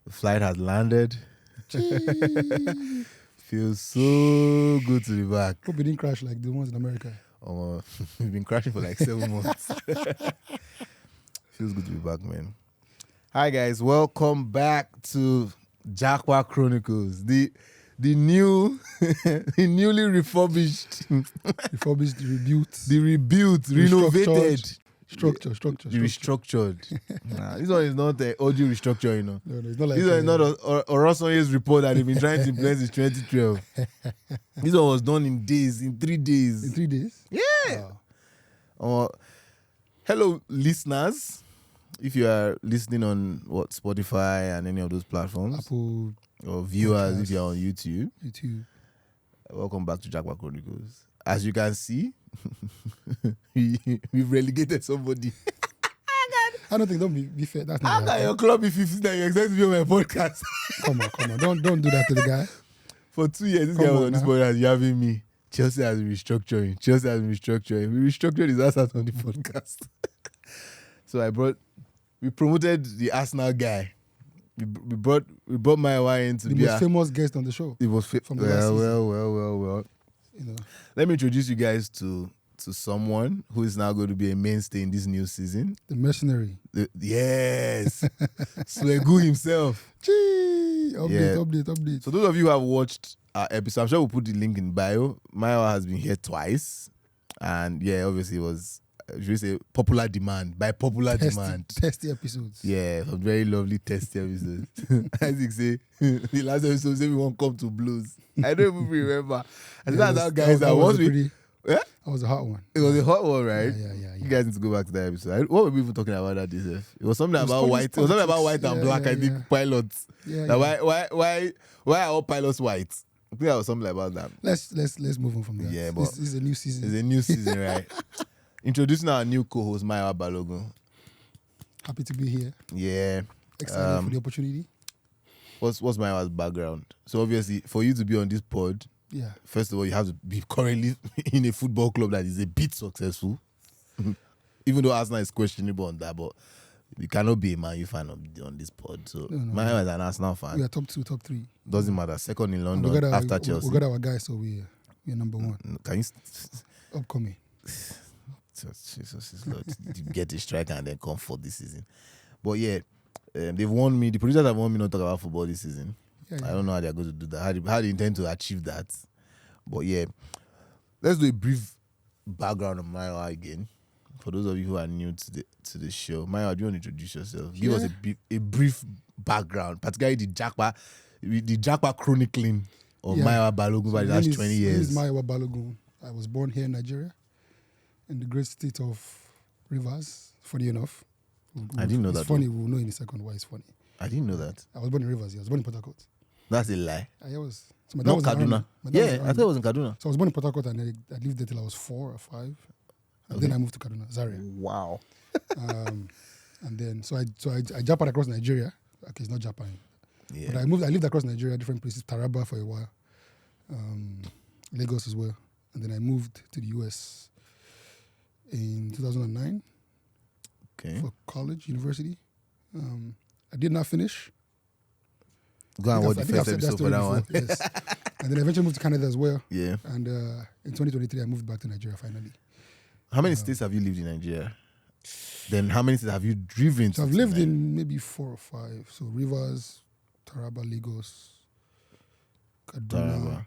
The flight has landed. Feels so good to be back. Hope it didn't crash like the ones in America. We've been crashing for like 7 months. Feels good to be back, man. Hi guys, welcome back to Japa Chronicles. The new, the newly refurbished, rebuilt, renovated. Structure. The restructured. Nah, this one is not the audio restructure, you know. No, it's not like This one is not Orosonye's report that they've been trying to implement since 2012. This one was done in 3 days. In 3 days? Yeah. Hello, listeners. If you are listening on Spotify and any of those platforms, Apple, or viewers, podcasts, if you're on YouTube, welcome back to Japa Chronicles. As you can see, we've relegated somebody. I don't think, don't be fair. That's not How can your club be 15 that you expect to be on my podcast? Come on. Don't do that to the guy. For 2 years, this guy was on this podcast, you having me. Chelsea has been restructuring. We restructured his ass out on the podcast. So we promoted the Arsenal guy. We brought Mayowa in to the be most famous guest on the show. It was well. You know. Let me introduce you guys to someone who is now going to be a mainstay in this new season. The mercenary. Yes. Sweeegu himself. Gee, update. So those of you who have watched our episode, I'm sure we'll put the link in bio. Mayowa has been here twice. And yeah, obviously it was, should we say, popular demand. By popular demand. Testy episodes. Yeah, some very lovely testy episodes. Isaac say, the last episode say we won't come to blues. I don't even remember. And that's how guys are. That was a hot one. It was a hot one, right? Yeah. You guys need to go back to that episode. What were we even talking about that day, Seth? It was something about white. It was something about white and black. I think pilots. Why are all pilots white? I think that was something about that. Let's move on from that. Yeah, but this is a new season. It's a new season, right? Introducing our new co-host, Mayowa Balogun. Happy to be here. Yeah. Excited for the opportunity. What's Mayowa's background? So obviously, for you to be on this pod, yeah. First of all, you have to be currently in a football club that is a bit successful. Even though Arsenal is questionable on that, but you cannot be a Man U fan on this pod. So Mayowa is an Arsenal fan. We are top 2, top 3. Doesn't matter. Second in London after Chelsea. We got our guys, so we're number 1. Can you upcoming? Jesus Lord, you get a striker and then come for this season. But yeah, they've warned me. The producers have warned me not to talk about football this season. Yeah. I don't know how they're going to do that. How they intend to achieve that. But yeah, let's do a brief background of Mayowa again. For those of you who are new to the show, Mayowa, do you want to introduce yourself? Give us a brief background, particularly the Japa chronicling of Mayowa Balogun over the last 20 years. My name is Mayowa Balogun. I was born here in Nigeria, in the great state of Rivers. Funny enough. I didn't know that. It's funny. We'll know in a second why it's funny. I didn't know that. I was born in Rivers. I was born in Port Harcourt. That's a lie. I was. So not Kaduna. Yeah, I thought it was in Kaduna. So I was born in Port Harcourt and I lived there till I was 4 or 5. And then I moved to Kaduna, Zaria. Wow. And then, so I Japa across Nigeria. Okay, it's not Japan. Yeah. But I lived across Nigeria, different places, Taraba for a while, Lagos as well. And then I moved to the US in 2009 for college, university. I did not finish. Go and watch the first episode for that one. Yes. And then I eventually moved to Canada as well. Yeah. And in 2023, I moved back to Nigeria finally. How many states have you lived in Nigeria? Then how many states have you driven to? So I've lived in maybe 4 or 5. So Rivers, Taraba, Lagos, Kaduna. Taraba.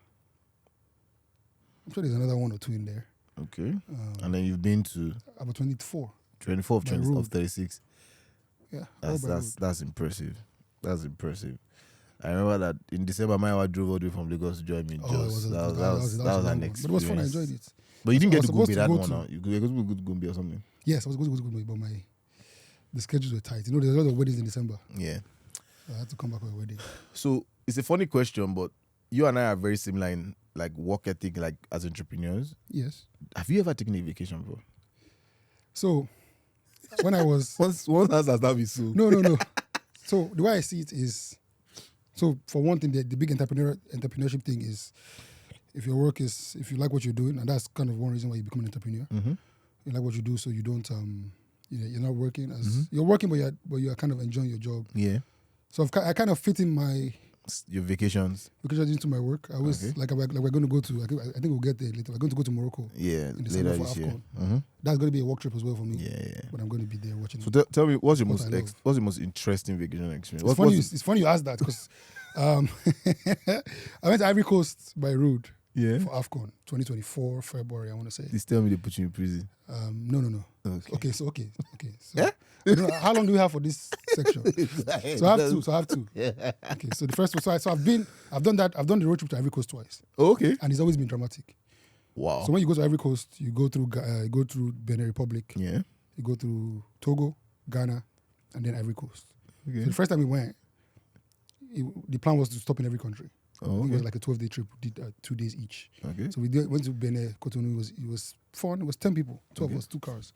I'm sure there's another 1 or 2 in there. Okay. And then you've been to? About 24. 24 of 36. Yeah. That's impressive. That's impressive. I remember that in December, Mayowa drove all the way from Lagos to join me in Jos. That was an experience. But it was fun. I enjoyed it. But you didn't get to Gombe that one now. You were going to Gombe or something. Yes, I was going to Gombe, but the schedules were tight. You know, there's a lot of weddings in December. Yeah. So I had to come back for a wedding. So it's a funny question, but you and I are very similar in like work ethic, like as entrepreneurs. Yes. Have you ever taken a vacation, bro? So when I was once has that be so. No. So the way I see it is, so for one thing, the big entrepreneurship thing is, if your work is, if you like what you're doing, and that's kind of one reason why you become an entrepreneur. Mm-hmm. You like what you do, so you don't, you're not working as you're working, but you are kind of enjoying your job. Yeah. So I kind of fit in my Your vacations. into my work. I always like we're going to go to. I think we'll get there later. We're going to go to Morocco. Yeah, in December later for this year. AFCON. Mm-hmm. That's going to be a work trip as well for me. Yeah. But I'm going to be there watching. So tell me, what's your Sport most interesting vacation experience? It's funny you asked that because I went to Ivory Coast by road for AFCON 2024 February. I want to say. Please tell me they put you in prison. No. Okay. So Yeah? I don't know, how long do we have for this section? So I have to. Yeah. Okay, so the first one. So I've done the road trip to Ivory Coast twice. Oh, okay. And it's always been dramatic. Wow. So when you go to Ivory Coast, you go through Benin Republic. Yeah. You go through Togo, Ghana, and then Ivory Coast. Okay. So the first time we went, the plan was to stop in every country. Oh, okay. It was like a 12-day trip. We did 2 days each. Okay. So we went to Benin, Cotonou. It was fun. It was 10 people. 12 of us, 2 cars.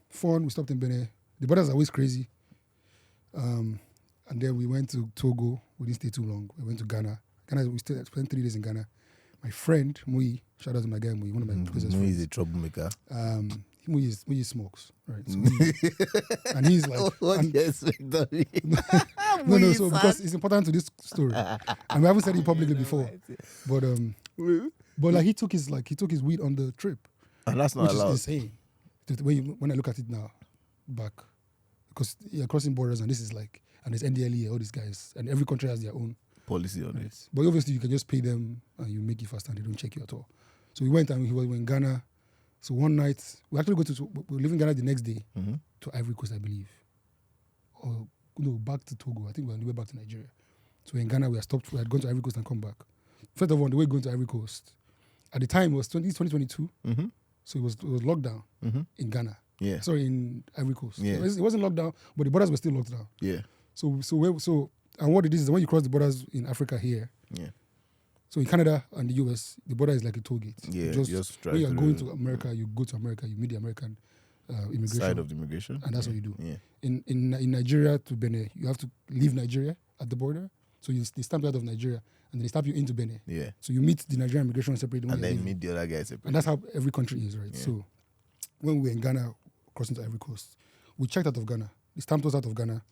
Fun. We stopped in Benin. The borders are always crazy. And then we went to Togo. We didn't stay too long. We went to Ghana. We spent 3 days in Ghana. My friend, Mui, shout out to my guy Mui, one of my closest friends. Mui is a troublemaker. Mui smokes, right? So and he's like... What do you expect of me? No, so because it's important to this story. And we haven't said it publicly before. But like he took his weed on the trip. And that's not allowed. Which is insane. When I look at it now, back, because you're crossing borders and this is like, and there's NDLE, all these guys, and every country has their own policy on it. But obviously you can just pay them and you make it fast and they don't check you at all. So we went and we were in Ghana. So one night, we actually we live in Ghana the next day to Ivory Coast, I believe. Or no, back to Togo. I think we were on the way back to Nigeria. So in Ghana, we had gone to Ivory Coast and come back. First of all, on the way going to Ivory Coast, at the time it was 2022. So it was lockdown in Ghana. Yeah. Sorry, in Ivory Coast. Yeah. It wasn't lockdown, but the borders were still locked down. Yeah. So and what it is when you cross the borders in Africa here. Yeah. So in Canada and the US, the border is like a toll gate. Yeah. Just when you're going to America, you go to America, you meet the American immigration side of the immigration, and that's what you do. Yeah. In Nigeria to Benin, you have to leave Nigeria at the border. So they stamp you out of Nigeria and they stamp you into Benin. Yeah. So you meet the Nigerian immigration separately. And then meet the other guys separately. And that's how every country is, right? Yeah. So when we were in Ghana, crossing to Ivory Coast, we checked out of Ghana. They stamped us out of Ghana.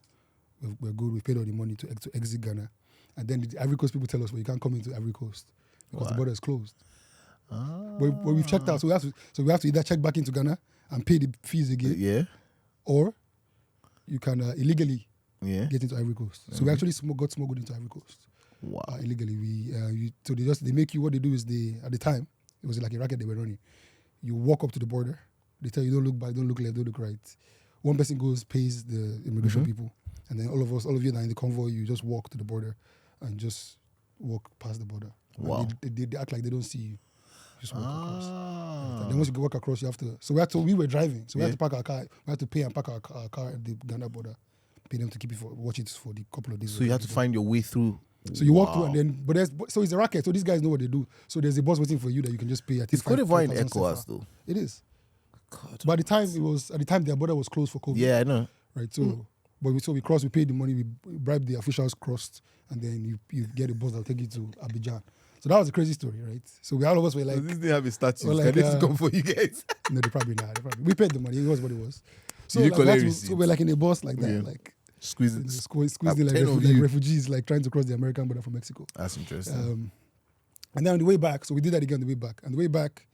We're good. We paid all the money to exit Ghana. And then the Ivory Coast people tell us, well, you can't come into Ivory Coast because the border is closed. But we've checked out. So we have to either check back into Ghana and pay the fees again. Yeah. Or you can illegally get into Ivory Coast. So we actually got smuggled into Ivory Coast. Wow. Illegally. So they make you, what they do is at the time, it was like a racket they were running. You walk up to the border. They tell you, don't look back, don't look left, don't look right. One person goes, pays the immigration people. And then all of you that are in the convoy, you just walk to the border and just walk past the border. Wow. They act like they don't see you. Just walk across. And then once you walk across, you have to... So we were driving. So we had to park our car. We had to pay and park our car at the Ghana border. Pay them to watch it for the couple of days. So you have to find your way through. So you walk through and then... So it's a racket. So these guys know what they do. So there's a bus waiting for you that you can just pay. It's Cote d'Ivoire in ECOWAS though. It is. God. But at the time their border was closed for COVID. Yeah, I know. Right, so... But we crossed, we paid the money, we bribed the officials, crossed, and then you get a bus that'll take you to Abidjan. So that was a crazy story, right? So all of us were like... Does this thing have a statue? Like, Can this come for you guys? No, they probably not. We paid the money, it was what it was. So, so we're like in a bus like that, like... Squeeze like refugees, like trying to cross the American border from Mexico. That's interesting. And then on the way back, so we did that again on the way back. On the way back,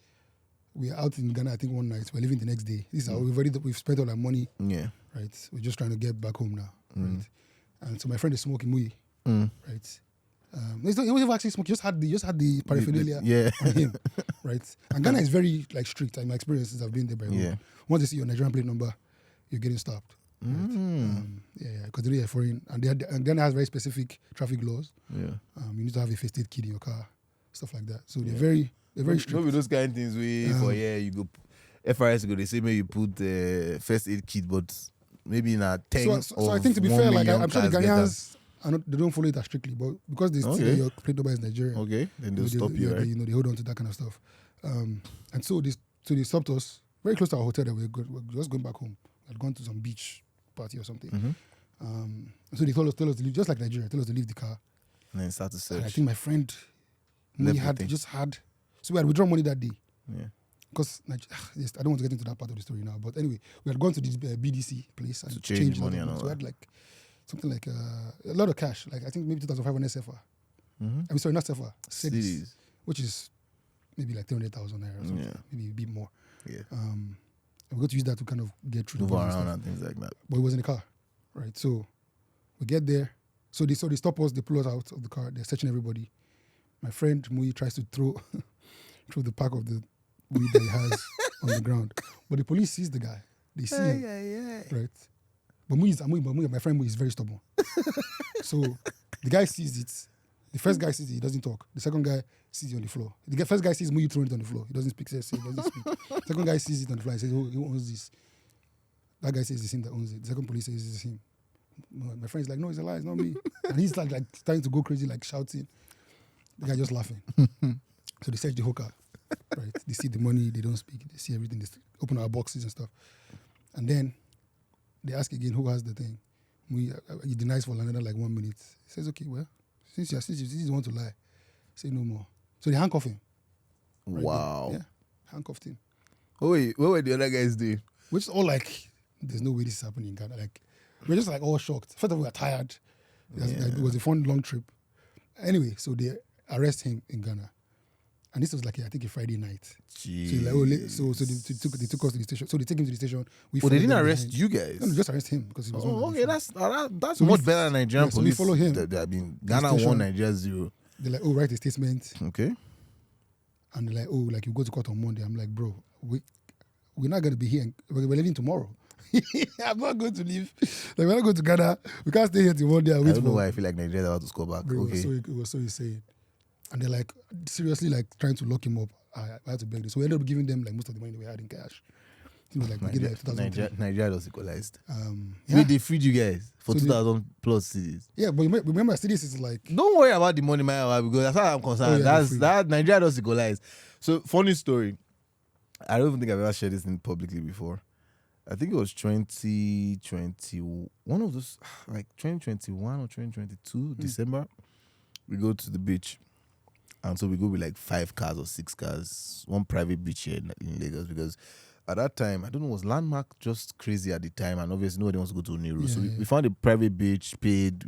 we were out in Ghana, I think one night. We're leaving the next day. This is how we've spent all our money. Yeah. Right? We're just trying to get back home now. Right? And so my friend is smoking Mui. Right? He wasn't actually smoking, he just had the paraphernalia on him. Right? And Ghana is very like strict. In my experiences, I've been there by road. Once they see your Nigerian plate number, you're getting stopped. Right? Because they're foreign. And Ghana has very specific traffic laws. Yeah. You need to have a first aid kit in your car, stuff like that. So they're very strict. Maybe those kind of things you go FRS go, they say maybe you put the first aid kit, but maybe in a tank. So I think to be fair, like I'm sure the Ghanaians they don't follow it as strictly, but because they see your plate number is Nigerian, then they'll stop you, right? They hold on to that kind of stuff. And so they stopped us very close to our hotel that we're just going back home. I'd gone to some beach party or something. So they told us to leave, just like Nigeria, told us to leave the car. And then start to search. And I think my friend had. So we had withdrawn money that day. Yeah. Because I don't want to get into that part of the story now. But anyway, we had gone to this BDC place and to change money and all so we had like something like a lot of cash. Like I think maybe 2,500 CFA. Mm-hmm. I mean, sorry, not CFA. Cedis, Cedis. which is maybe like 300,000 naira or something. Yeah. Maybe a bit more. Yeah. And we got to use that to kind of get through Move the process around stuff. and things like that. But it was in the car, right? So we get there. So they stop us. They pull us out of the car. They're searching everybody. My friend Mui tries to throw the pack of the weed that he has on the ground, but the police sees the guy. They see him, right? But my friend Mui is very stubborn. So the guy sees it. The first guy sees it. He doesn't talk. The second guy sees it on the floor. The first guy sees Mui throwing it on the floor. He doesn't speak. He doesn't speak. Second guy sees it on the floor. He says, "Oh, who owns this?" That guy says it's him that owns it. The second police says it's him. My friend's like, "No, it's a lie. It's not me." And he's like starting to go crazy, like shouting. The guy just laughing. So they search the whole car. Right? They see the money. They don't speak. They see everything. They open our boxes and stuff. And then they ask again, "Who has the thing?" He denies for another like 1 minute. He says, "Okay, well, since you want to lie, say no more." So they handcuff him. Right Wow. there. Yeah, handcuffed him. Oh, wait, what were the other guys doing? Which is all like, there's no way this is happening in Ghana. Like, we're just like all shocked. First of all, we were tired. It was a fun long trip. Anyway, so they arrest him in Ghana, and this was like I think a Friday night. Jeez. So they took us to the station. So they take him to the station. They didn't arrest you guys. No, they just arrest him because he was. Okay, that's So much better than Nigerian so we police. follow him. I mean, Ghana 1, Nigeria 0. They're like, "Oh, write a statement," Okay. and they're like, "Oh, like you go to court on Monday." I'm like, "Bro, we're not gonna be here. We're leaving tomorrow." I'm not going to leave. Like we're not going to Ghana. We can't stay here till Monday. I don't know why I feel like Nigeria is about to score back. Bro, Okay. it was so insane. And they're like seriously like trying to lock him up. I had to beg this. So we ended up giving them like most of the money that we had in cash. It was like we gave them like 2,000. Nigeria was equalized. Yeah. Wait, they freed you guys for So 2,000 plus cities. Yeah, but remember cities is like Don't worry about the money, Mayowa, because that's how I'm concerned. Oh, yeah, that Nigeria does equalize. So funny story. I don't even think I've ever shared this thing publicly before. I think it was 2020, one of those, like 2021 or 2022, December. We go to the beach. And so we go with like 5 cars or 6 cars, one private beach here in Lagos, because at that time, I don't know, was Landmark just crazy at the time? And obviously nobody wants to go to Nero. So we found a private beach, paid,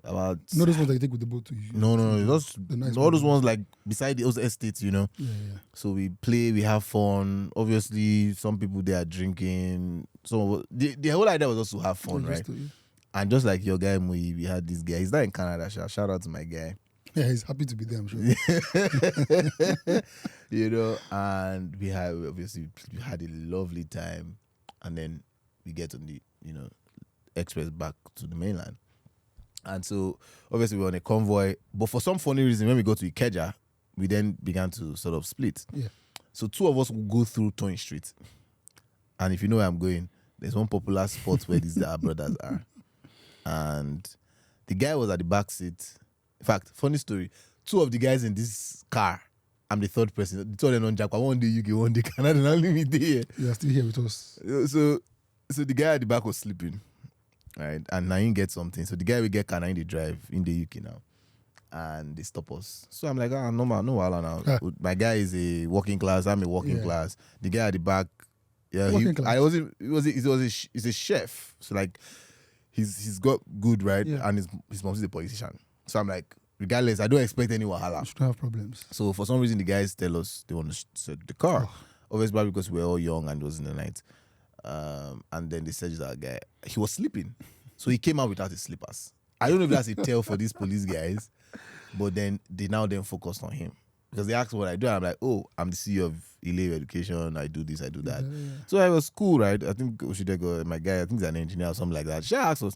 about... No, those ones that you take with the boat to you. No, those nice all those ones like beside those estates, Yeah. So we play, we have fun. Obviously, some people they are drinking. So the whole idea was also to have fun, right? And just like your guy, we had this guy. He's not in Canada. Shout out to my guy. Yeah, he's happy to be there, I'm sure. And we had a lovely time, and then we get on the express back to the mainland. And so obviously we're on a convoy, but for some funny reason, when we go to Ikeja, we then began to sort of split. Yeah. So 2 of us will go through Toyin Street, and if you know where I'm going, there's one popular spot where these our brothers are, and the guy was at the back seat. In fact, funny story, 2 of the guys in this car, I'm the 3rd person. The 2 of them on Japa, one day UK, one day Canada, and only me there. You are still here with us. So the guy at the back was sleeping, right? And Nain gets something. So the guy will get Kana in the drive in the UK now. And they stop us. So I'm like, no wala now. My guy is a working class, I'm a working class. The guy at the back, he's a chef. So like he's got good, right? Yeah. And his mom is a politician. So I'm like, regardless, I don't expect any wahala. You shouldn't have problems. So for some reason, the guys tell us they want to search the car. Obviously, because we're all young and it was in the night. And then they searched that guy. He was sleeping. So he came out without his slippers. I don't know if that's a tell for these police guys, but then they focused on him. Because they asked what I do. I'm like, oh, I'm the CEO of Ile Education. I do this, I do that. Yeah. So I was cool, right? I think Oshidego, my guy, I think he's an engineer or something like that. She asked us.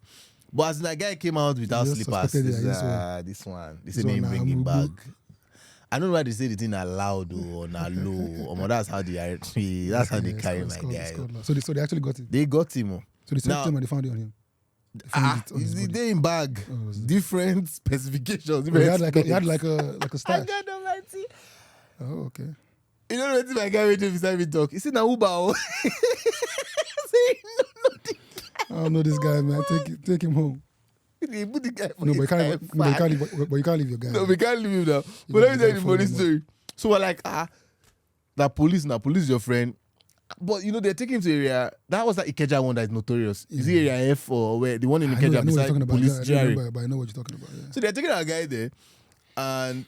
But as that guy came out without slippers, this one. They say they didn't bring him back. I don't know why they say the thing are loud or not low. That's how they carry my guy. So they actually got him. They got him. So they searched him and they found it on him. He's there in bag. Different specifications. He had like a stash. God almighty. Oh, okay. You know what my guy waiting beside me talk? He said, "Na Uber." I don't know this guy, man. Take him home. They put the guy for No, but you can't leave your guy. No, we can't leave him now. But let me tell you the funny story. So we're like, police your friend. But they're taking him to area. That was that Ikeja one that is notorious. Is it area F or where the one in Ikeja I know what beside you're talking about. police I don't GRA? remember, but I know what you're talking about. Yeah. So they're taking our guy there, and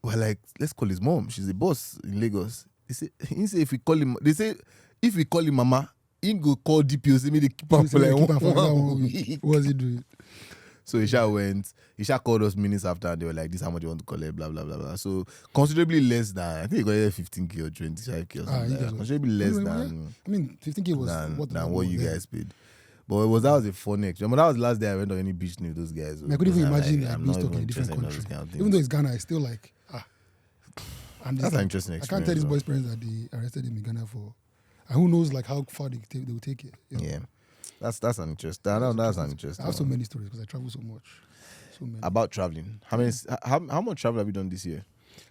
we're like, let's call his mom. She's the boss in Lagos. He say if we call him, they say if we call him Mama, he go call DPO. Say me they keep him for like 1 week. What was he doing? So Isha went. Isha called us minutes after, and they were like, "This is how much you want to collect?" Blah blah blah blah. So considerably less than, I think he got 15K or 25K or something. Considerably less than. I mean, 15K was than what you guys paid. But that was a funny experience. That was the last day I went on any beach with those guys. I couldn't even imagine like, being stuck in a different country. Even though it's Ghana, it's still like that's an interesting experience. I can't tell these boys' parents that they arrested him in Ghana for. And who knows like how far they will take it. Yeah. That's an interesting. That's an interesting. I have so many stories because I travel so much. So many. About traveling. How much travel have you done this year?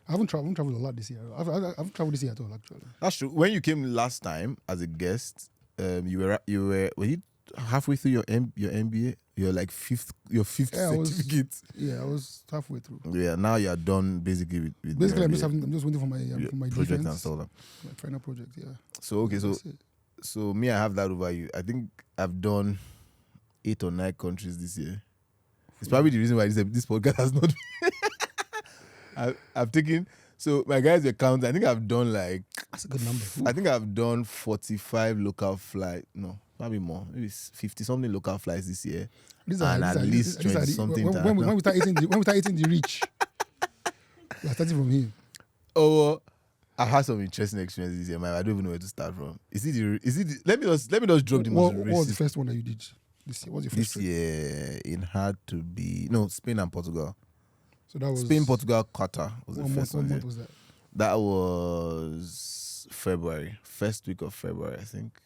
I haven't traveled a lot this year. I haven't traveled this year at all, actually. That's true. When you came last time as a guest, you were you halfway through your MBA? You're like your fifth certificate. I was halfway through. Yeah, now you're done basically with basically I'm just waiting for my project defense, and stuff. my final project. Yeah. So okay, so me, I have that over you. I think I've done 8 or 9 countries this year. It's probably the reason why this podcast has not. I've taken. So my guys were counting. I think I've done like. That's a good number. I think I've done 45 local flights. No, maybe more. Maybe 50 something local flights this year. At least 20 something. When we start eating the reach, we're starting from here. Oh. I've had some interesting experiences this year, man. I don't even know where to start from. Let me just drop the most What was the first one that you did this year? What's your first this year? It had to be Spain and Portugal. So that was Spain, Portugal, Qatar was the first one. What month was that? That was February, first week of February, I think.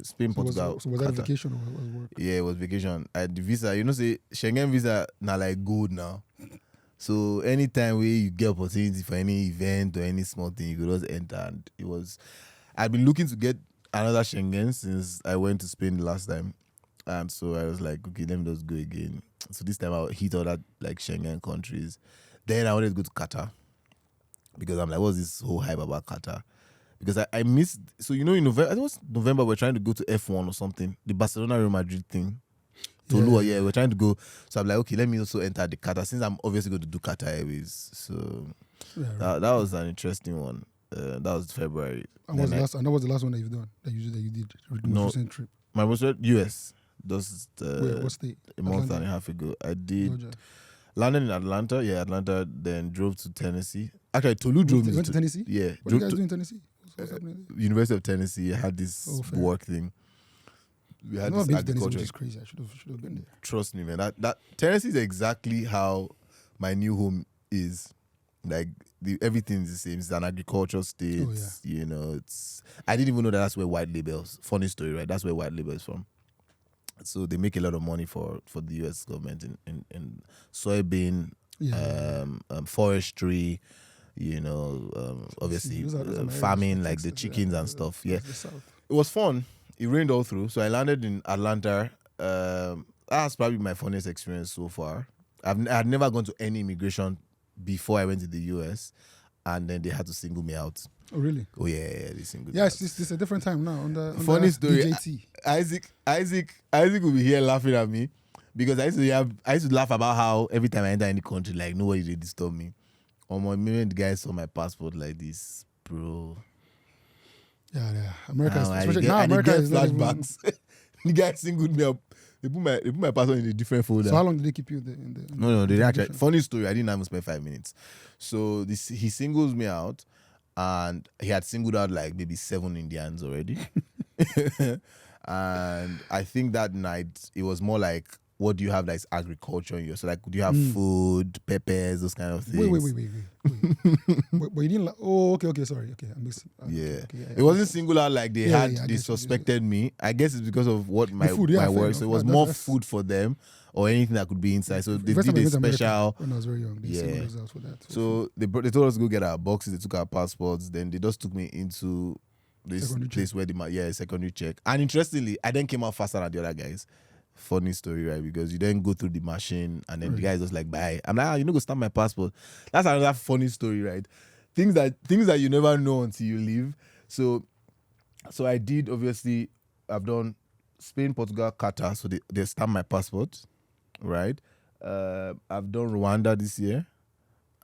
Spain, Portugal. So was that a vacation or was work? Yeah, it was vacation. I had the visa. Say Schengen visa now like gold now. So anytime where you get opportunity for any event or any small thing, you could just enter. And I'd been looking to get another Schengen since I went to Spain the last time. And so I was like, okay, let me just go again. So this time I'll hit all that like Schengen countries. Then I wanted to go to Qatar. Because I'm like, what's this whole hype about Qatar? Because I missed, so in November, I think it was November, we're trying to go to F1 or something. The Barcelona Real Madrid thing. We're trying to go. So I'm like, okay, let me also enter the Qatar since I'm obviously going to do Qatar Airways. So that was an interesting one. That was February. And that was the last one that you've done that you did the recent trip. My most US. What state? A month and a half ago. I did Georgia. Landed in Atlanta. Yeah, Atlanta. Then drove to Tennessee. Actually, Tolu drove me. You went to Tennessee? Yeah. What did you guys do in Tennessee? What's happening there? University of Tennessee. I had this work thing. We had this agriculture. Which is crazy. I should have been there. Trust me, man. That Tennessee is exactly how my new home is. Like everything is the same. It's an agricultural state. Oh, yeah. I didn't even know that's where White Labels. Funny story, right? That's where White Label is from. So they make a lot of money for the US government in soybean, forestry, obviously farming, like the chickens and stuff. Yeah, it was fun. It rained all through, so I landed in Atlanta. That's probably my funniest experience so far. I had never gone to any immigration before I went to the US, and then they had to single me out. Oh really? Oh yeah, they singled. Yeah, it's a different time now. Funny story. DJT. Isaac will be here laughing at me because I used to laugh about how every time I enter any country, like nobody really disturb me. Or maybe the guy saw my passport like this, bro. Yeah. America is flashbacks. The guy singled me up. They put my passport in a different folder. So how long did they keep you in the No, they actually. Funny story. I didn't even spend 5 minutes. So he singles me out, and he had singled out like maybe 7 Indians already. And I think that night it was more like, what do you have that is agriculture in you? So like, do you have food, peppers, those kind of things? Wait. But you didn't like, okay, sorry. Okay, I'm missing. It wasn't singular like they suspected me. I guess it's because of what my work. So it was more food for them or anything that could be inside. So they did a special. When I was very young, they singled us out for that. So they told us to go get our boxes. They took our passports. Then they just took me into this place where secondary check. And interestingly, I then came out faster than the other guys. Funny story, right? Because you then go through the machine and then the guy is just like, bye. I'm like, go stamp my passport. That's another funny story, right? Things that you never know until you leave. So So I did, obviously, I've done Spain, Portugal, Qatar, so they stamp my passport, right? I've done Rwanda this year.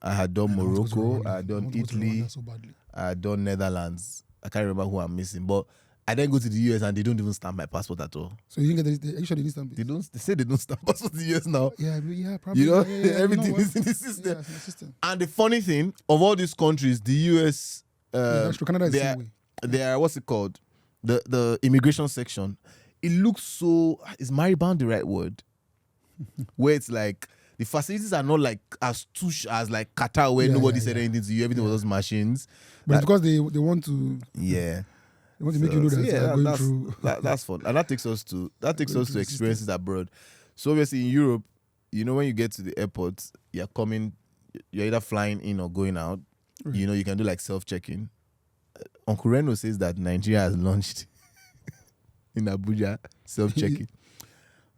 I had done Morocco. I had done Italy. So badly. I had done Netherlands. I can't remember who I'm missing, but I then go to the US and they don't even stamp my passport at all. So you didn't get the, actually didn't stamp it? They don't. They say they don't stamp passport in the US now. Yeah, probably. You know, Yeah, everything you know is in the system. Yeah, it's in the system. And the funny thing, of all these countries, the US, That's true. Canada is the same way. they are, what's it called? The immigration section. It looks so. Is Mariband the right word? Where it's like the facilities are not like as touch as like Qatar, where nobody said anything to you. Everything was just machines. But because they want to. Yeah. They want to make you know that going through. That's fun, and that takes us to experiences abroad. So obviously in Europe, you know, when you get to the airport, you're either flying in or going out. Right. You know, you can do like self-checking. Uncle Reno says that Nigeria has launched in Abuja self-checking.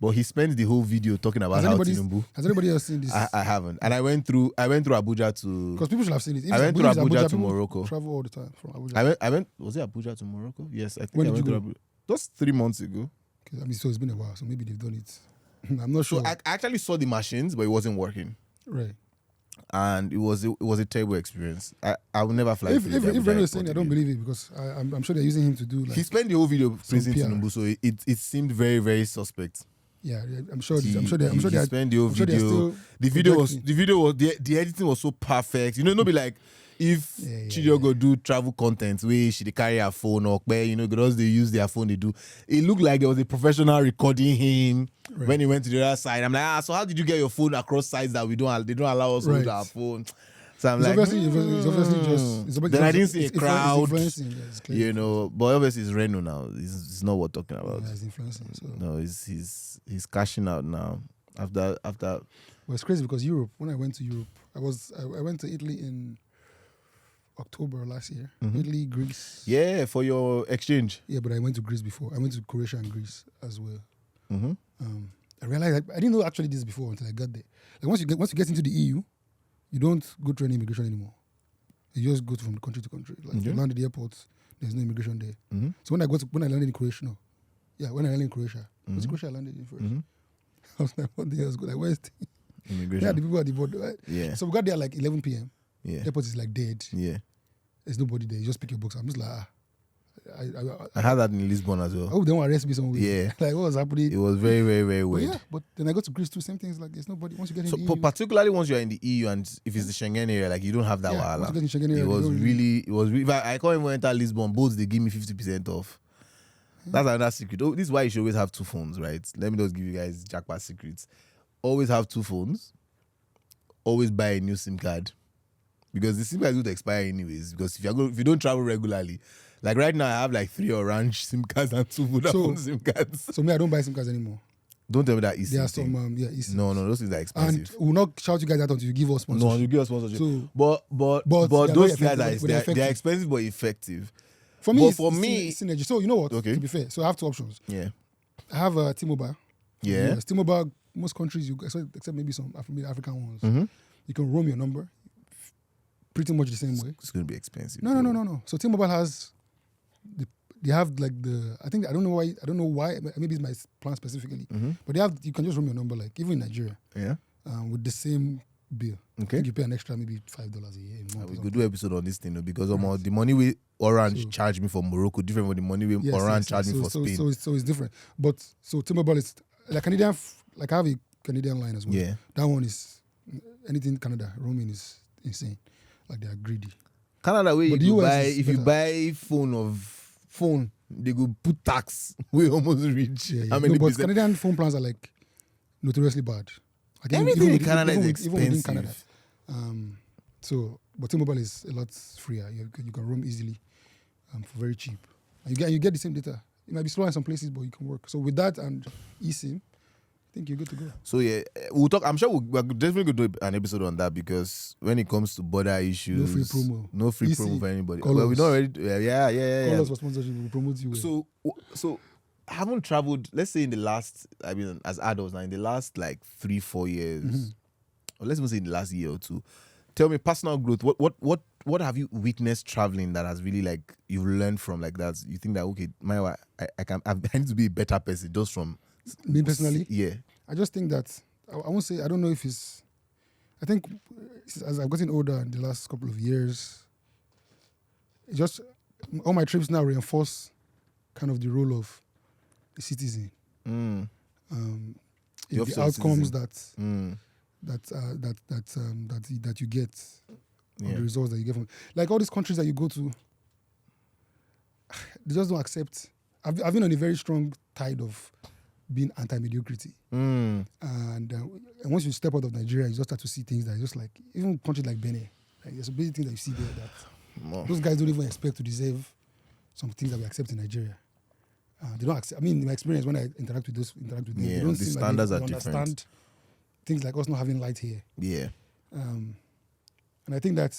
But he spends the whole video talking about how Tinubu. Has anybody else seen this? I haven't. And I went through Abuja to... Because people should have seen it. I went through Abuja to Morocco. Travel all the time from Abuja. I went... Was it Abuja to Morocco? Yes, I think I went to Abuja. Just 3 months ago. Okay, I mean, so it's been a while, so maybe they've done it. I'm not sure. So I actually saw the machines, but it wasn't working. Right. And it was a terrible experience. I will never fly. If Reno is saying it, I don't believe it, because I'm sure they're using him to do like... He spent the whole video praising Tinubu, so it seemed very, very suspect. Yeah, I'm sure. He spent the whole video. The editing was so perfect. You know, no be like if Chidiogo go do travel content where she carry her phone or where, you know, because they use their phone, they do. It looked like there was a professional recording him when he went to the other side. I'm like, so how did you get your phone across sides that they don't allow us to hold our phone? So I'm it's obviously just. Then I didn't see a crowd, you know. But obviously it's Reno now. It's not what we're talking about. Yeah, it's influencing. So. No, he's cashing out now. After. Well, it's crazy because Europe. When I went to Europe, I went to Italy in October last year. Mm-hmm. Italy, Greece. Yeah, for your exchange. Yeah, but I went to Greece before. I went to Croatia and Greece as well. Mm-hmm. I realized I didn't know actually this before until I got there. Like once you get into the EU. You don't go through any immigration anymore. You just go from country to country. Like you land at the airport, there's no immigration there. Mm-hmm. So when I landed in Croatia, when I landed in Croatia, was it Croatia I landed in first? Mm-hmm. I was like, what the hell is good? Like, where's the immigration? Yeah, the people at the border, right? Yeah. So we got there at like 11 p.m. Yeah. The airport is like dead. Yeah. There's nobody there. You just pick your box. I'm just like, I had that in Lisbon as well. I hope they won't arrest me somewhere. Yeah. Like, what was happening? It was very, very, very weird. Yeah, but then I go to Greece too. Same things. Like, there's nobody. Once you get in the EU. Particularly once you're in the EU and if it's the Schengen area, like, you don't have that wahala. Once you get in Schengen area, it was really. If I can't even enter Lisbon, boats, they give me 50% off. That's another secret. Oh, this is why you should always have 2 phones, right? Let me just give you guys Japa secrets. Always have 2 phones. Always buy a new SIM card. Because the SIM card would expire anyways. Because if you don't travel regularly, like right now, I have like 3 Orange SIM cards and 2 Vodafone SIM cards. So me, I don't buy SIM cards anymore. Don't tell me that eSIM. There are some, eSIM. No, those things are expensive. And we'll not shout you guys out until you give us sponsorship. No, you give us sponsorship. So, but those guys they're expensive but effective. For me, for me, synergy. So you know what? Okay. To be fair, so I have 2 options. Yeah. I have T-Mobile. Yeah. T-Mobile. Most countries, except maybe some African ones, mm-hmm. you can roam your number. Pretty much the same way. It's going to be expensive. No. So T-Mobile has, they have like I don't know why, maybe it's my plan specifically, mm-hmm. but you can just roam your number, like even in Nigeria. Yeah. With the same bill. Okay. I think you pay an extra maybe $5 a year. We could do episode on this thing because the money we Orange charge me for Morocco different from the money we Orange charge me for Spain. So it's different. But so T-Mobile is like Canadian, like I have a Canadian line as well. Yeah. That one is anything Canada roaming is insane. Like they are greedy. Canada way if you buy phone, they go put tax. We almost reach. Yeah. But Canadian phone plans are like notoriously bad. Like everything in Canada is expensive. Even within Canada. But T-Mobile is a lot freer. You can roam easily for very cheap. And you get the same data. It might be slow in some places, but you can work. So with that and eSIM, I think you're good to go. So yeah, we'll talk. I'm sure we're definitely going to do an episode on that because when it comes to border issues, no free promo for anybody. Well, we don't already. Yeah. Call us for sponsorship. We'll promote you. So I haven't traveled. Let's say in the last, as adults now, in the last like 3-4 years, mm-hmm. or let's even say in the last year or 2, tell me personal growth. What have you witnessed traveling that has really like you've learned from like that? You think that okay, Mayowa, I need to be a better person just from me personally. Yeah. I just think that I won't say I don't know if it's. I think as I've gotten older in the last couple of years, it just all my trips now reinforce kind of the role of the citizen. In the outcomes that you get, or the results that you get from, like all these countries that you go to, they just don't accept. I've been on a very strong tide of being anti-mediocrity, and once you step out of Nigeria, you just start to see things that are just like even countries like Benin, like there's some basic things that you see there that those guys don't even expect to deserve some things that we accept in Nigeria. They don't accept. I mean, in my experience, when I interact with them, they don't the seem standards like are they different. understand things like us not having light here. Yeah. And I think that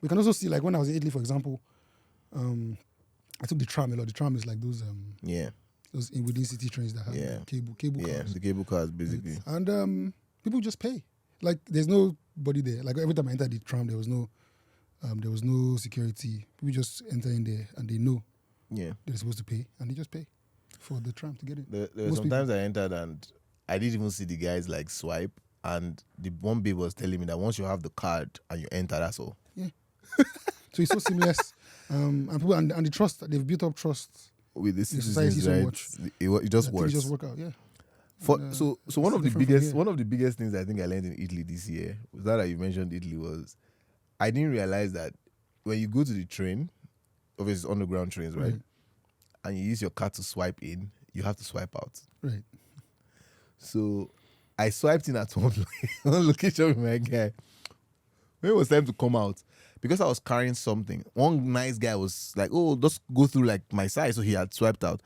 we can also see, like when I was in Italy, for example, I took the tram a lot. The tram is like those those within city trains that have cable cars. The cable cars basically. Right. And people just pay. Like there's nobody there. Like every time I entered the tram, there was no security. People just enter in there and they know they're supposed to pay, and they just pay for the tram to get in. There were sometimes I entered and I didn't even see the guys like swipe, and the one babe was telling me that once you have the card and you enter, that's all. Yeah. So it's so seamless. And people and the trust, they've built up trust with this society so much. It just works. It just work out, yeah. So one of the biggest things I think I learned in Italy this year was that you mentioned Italy was I didn't realize that when you go to the train, obviously it's underground trains, right? And you use your card to swipe in, you have to swipe out. Right. So I swiped in at one location with my guy. When it was time to come out, because I was carrying something, one nice guy was like, oh, just go through like my size. So he had swiped out.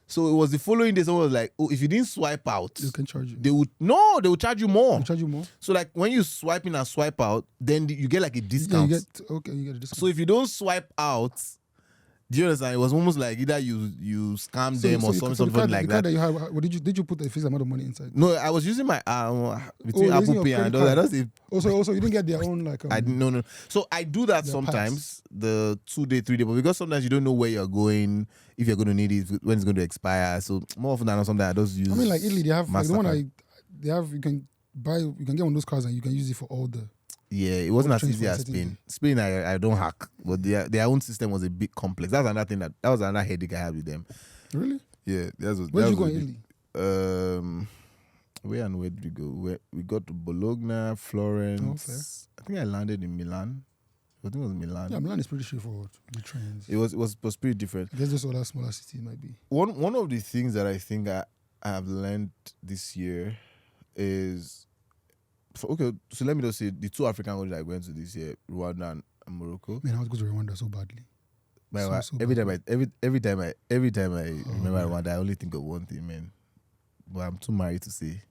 So it was the following day, someone was like, oh, if you didn't swipe out, they can charge you. They would charge you more. They'll charge you more. So like when you swipe in and swipe out, then you get like a discount. Yeah, you get a discount. So if you don't swipe out, do you understand? It was almost like either you scam them or something like that. That you have, did you put a fixed amount of money inside? No, I was using my between Apple Pay and all that. Also, you didn't get their own like. No. So I do that sometimes, the 2 day, 3 day, but because sometimes you don't know where you're going, if you're going to need it, when it's going to expire. So more often than not, sometimes I just use. I mean, like Italy, they have like the one they have. You can get one of those cards and you can use it for all the. Yeah, it wasn't as easy as Spain. Spain, I don't hack, but their own system was a bit complex. That's another thing that was another headache I had with them. Really? Yeah. Where did you go in Italy? Where and where did we go? We got to Bologna, Florence. I think I landed in Milan. I think it was Milan. Yeah, Milan is pretty straightforward. The trains. It was pretty different. I guess those other smaller cities might be. One of the things that I think I have learned this year is. Okay, so let me just say the 2 African countries I went to this year, Rwanda and Morocco. Man, I want to go to Rwanda so badly. Every time I remember Rwanda, I only think of one thing, man. But I'm too married to say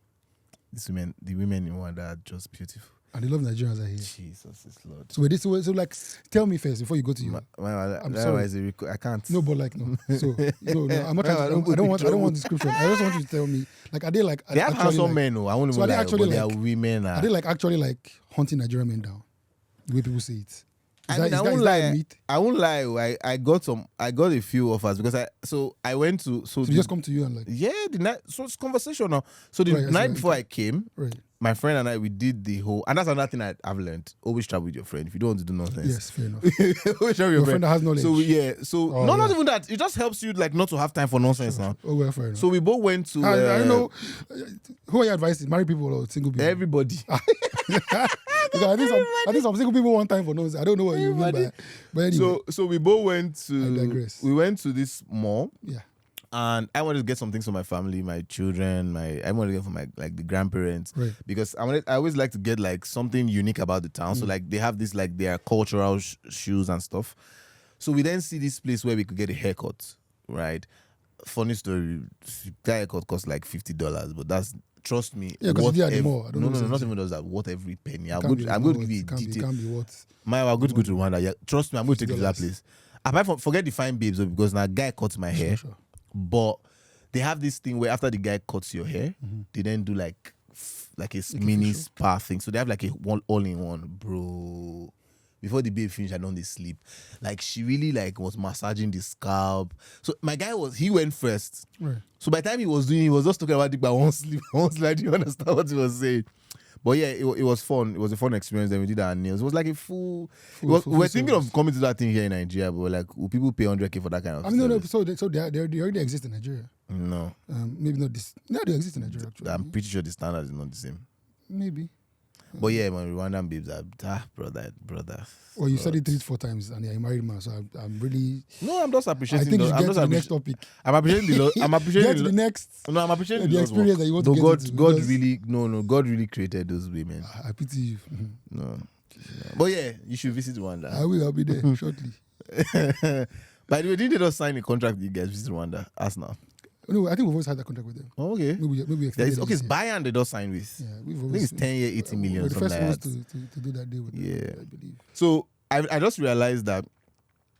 the women in Rwanda are just beautiful. And they love Nigerians are here. Jesus is Lord. So like, tell me first before you go to you. I'm sorry. I can't. No, but like no. So no. I'm not trying to, I don't want description. I just want you to tell me. Like, are they like? They have handsome men. I won't even lie. But they are women. Are they like actually like hunting Nigerian men down? The way people say it. I won't lie. I got a few offers because I went to so they just come to you and like the night. So it's conversational. So the night before I came, my friend and I, we did the whole, and that's another thing I've learned. Always travel with your friend if you don't want to do nonsense. Yes, fair enough. Always travel with your friend that has knowledge. So not even that. It just helps you like not to have time for nonsense now. Oh well, fair enough. So we both went to. I don't know. Who are you advising? Married people or single people? Everybody. Because I think some single people want time for nonsense. I don't know what you mean by. But anyway. So we both went to. I digress. We went to this mall. Yeah. And I wanted to get some things for my family, my children, I wanted to get for my the grandparents, right. Because I always like to get like something unique about the town. So like they have this like their cultural shoes and stuff. So we then see this place where we could get a haircut, right? Funny story, that haircut cost like $50, but that's, trust me. Yeah, because it's more. No, not even does that. Worth every penny. I'm going to give you a detail. It can't be what. I'm going to go to Rwanda. Yeah, trust me, I'm going to take you to that place. Apart from forget the fine babes, because now a guy cuts my hair. Sure. But they have this thing where after the guy cuts your hair, they then do like like a Okay, mini for sure. spa thing. So they have like a one all-in-one, bro. Before the babe finished, I don't sleep. Like she really like was massaging the scalp. So my guy he went first. Right. So by the time he was just talking about it, but I won't sleep. I do you understand what he was saying? But yeah, it was fun. It was a fun experience. Then we did our nails. It was like a full we were thinking service. of coming to that thing here in Nigeria, but like, will people pay 100K for that kind of I mean, no, service? so they already exist in Nigeria. No. Maybe not this. No, they exist in Nigeria actually. I'm pretty sure the standard is not the same. Maybe. But yeah, my Rwandan babes are brother. Or you studied 3-4 times and you're a married man, so I'm really. No, I'm just I appreciating. think you I'm should get just to the next topic. I'm appreciating the. I'm appreciating Get to the next. No, I'm appreciating the Lord's experience work. that you want No, to God, get into. God because really, no, God really created those women. I pity you. No, but yeah, you should visit Rwanda. I will. I'll be there shortly. By the way, did they just sign a contract with you guys visit Rwanda? Ask now. No, I think we've always had that contract with them. Oh, okay. Maybe extended Okay, it's this year. Bayern they don't sign with. Yeah, we've I always. think it's 10 year, 80 million. We're the Something first like ones that. to do that deal with them. Yeah. I believe. So I just realized that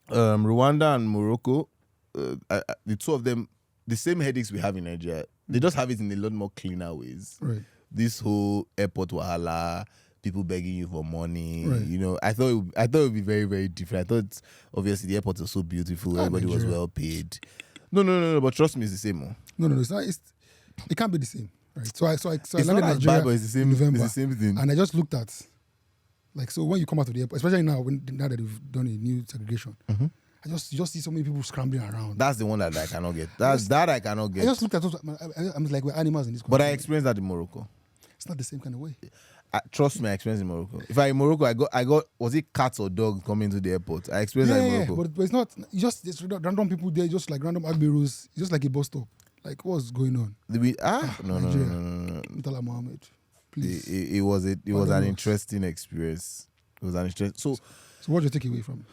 Rwanda and Morocco, the two of them, the same headaches we have in Nigeria, they just have it in a lot more cleaner ways. Right. This whole airport wahala, people begging you for money. Right. You know, I thought it would be very, very different. I thought obviously the airport was so beautiful, everybody was Nigeria. well paid. No, but trust me, it's the same. Oh. No, it's not. It can't be the same, right? So I It's landed not in as Nigeria bad, but it's the same. in November, It's the same thing. and I just looked at, like, so when you come out of the airport, especially now that we've done a new segregation, I just see so many people scrambling around. That's the one that I cannot get. That I cannot get. I just looked at those. I'm like, we're animals in this country. But I experienced that in Morocco. It's not the same kind of way. Trust me, I experienced in Morocco. If I in Morocco, I got was it cats or dogs coming to the airport? I experienced that in Morocco. But it's not. Just random people there, just like random Agberos, just like a bus stop. Like, what's going on? No. Mutala Mohammed, please. It was an interesting experience. It was an interesting. So what did you take away from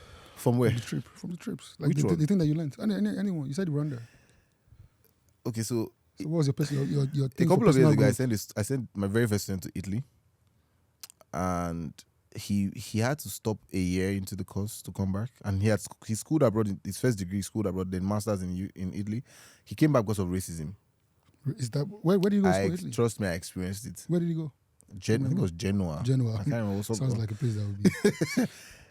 where? From the trips, like Which one? the thing that you learned. Anyone? You said Rwanda. Okay, so what was your your a thing? couple of years ago, growth? I sent my very first student to Italy, and he had to stop a year into the course to come back, and he schooled abroad. His first degree schooled abroad, then masters in Italy. He came back because of racism. Is that where did you go? Italy? Trust me, I experienced it. Where did you go? I think it was Genoa. I can't remember. Sounds like a place that would be.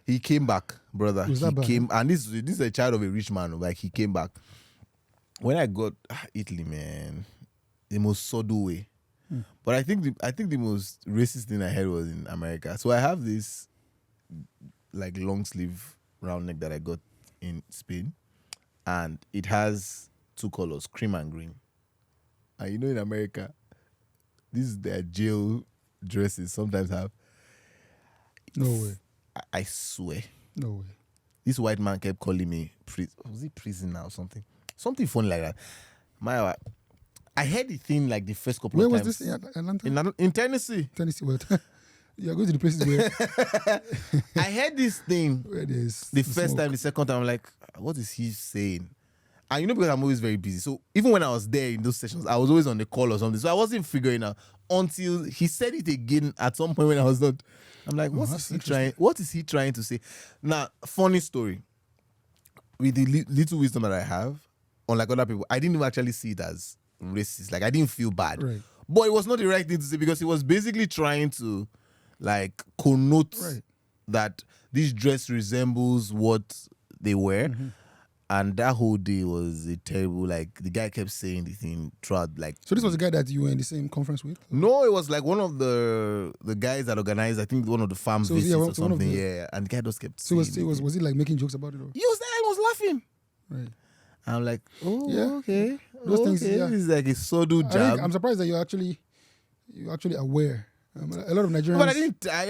He came back, brother. Was that bad? Came, and this is a child of a rich man. Like, he came back. When I got Italy, man, the most subtle way. But I think the most racist thing I heard was in America. So I have this like long sleeve round neck that I got in Spain, and it has two colors, cream and green. And you know, in America, these their jail dresses sometimes have. No way. I swear. No way. This white man kept calling me was it prisoner or something? Something funny like that. Mayowa, I heard the thing like the first couple Where of was times. this in Atlanta? In Tennessee. Tennessee. What? You're going to the places where I heard this thing where there's the first time, the second time, I'm like, what is he saying? And you know, because I'm always very busy. So even when I was there in those sessions, I was always on the call or something. So I wasn't figuring out until he said it again at some point when I was not. I'm like, what is he trying to say? Now, funny story. With the little wisdom that I have, unlike other people, I didn't even actually see it as racist. Like, I didn't feel bad. Right. But it was not the right thing to say, because he was basically trying to like connote that this dress resembles what they wear. And that whole day was a terrible, like, the guy kept saying the thing throughout, like. So this was the guy that you were in the same conference with? No, it was like one of the guys that organized, I think, one of the farm visits or something. Yeah, and the guy just kept saying was he like making jokes about it? Or? He was there, I was laughing. Right. I'm like, oh, Yeah. okay. Those things, yeah. This is like a subtle jab. I'm surprised that you're actually aware. A lot of Nigerians. But I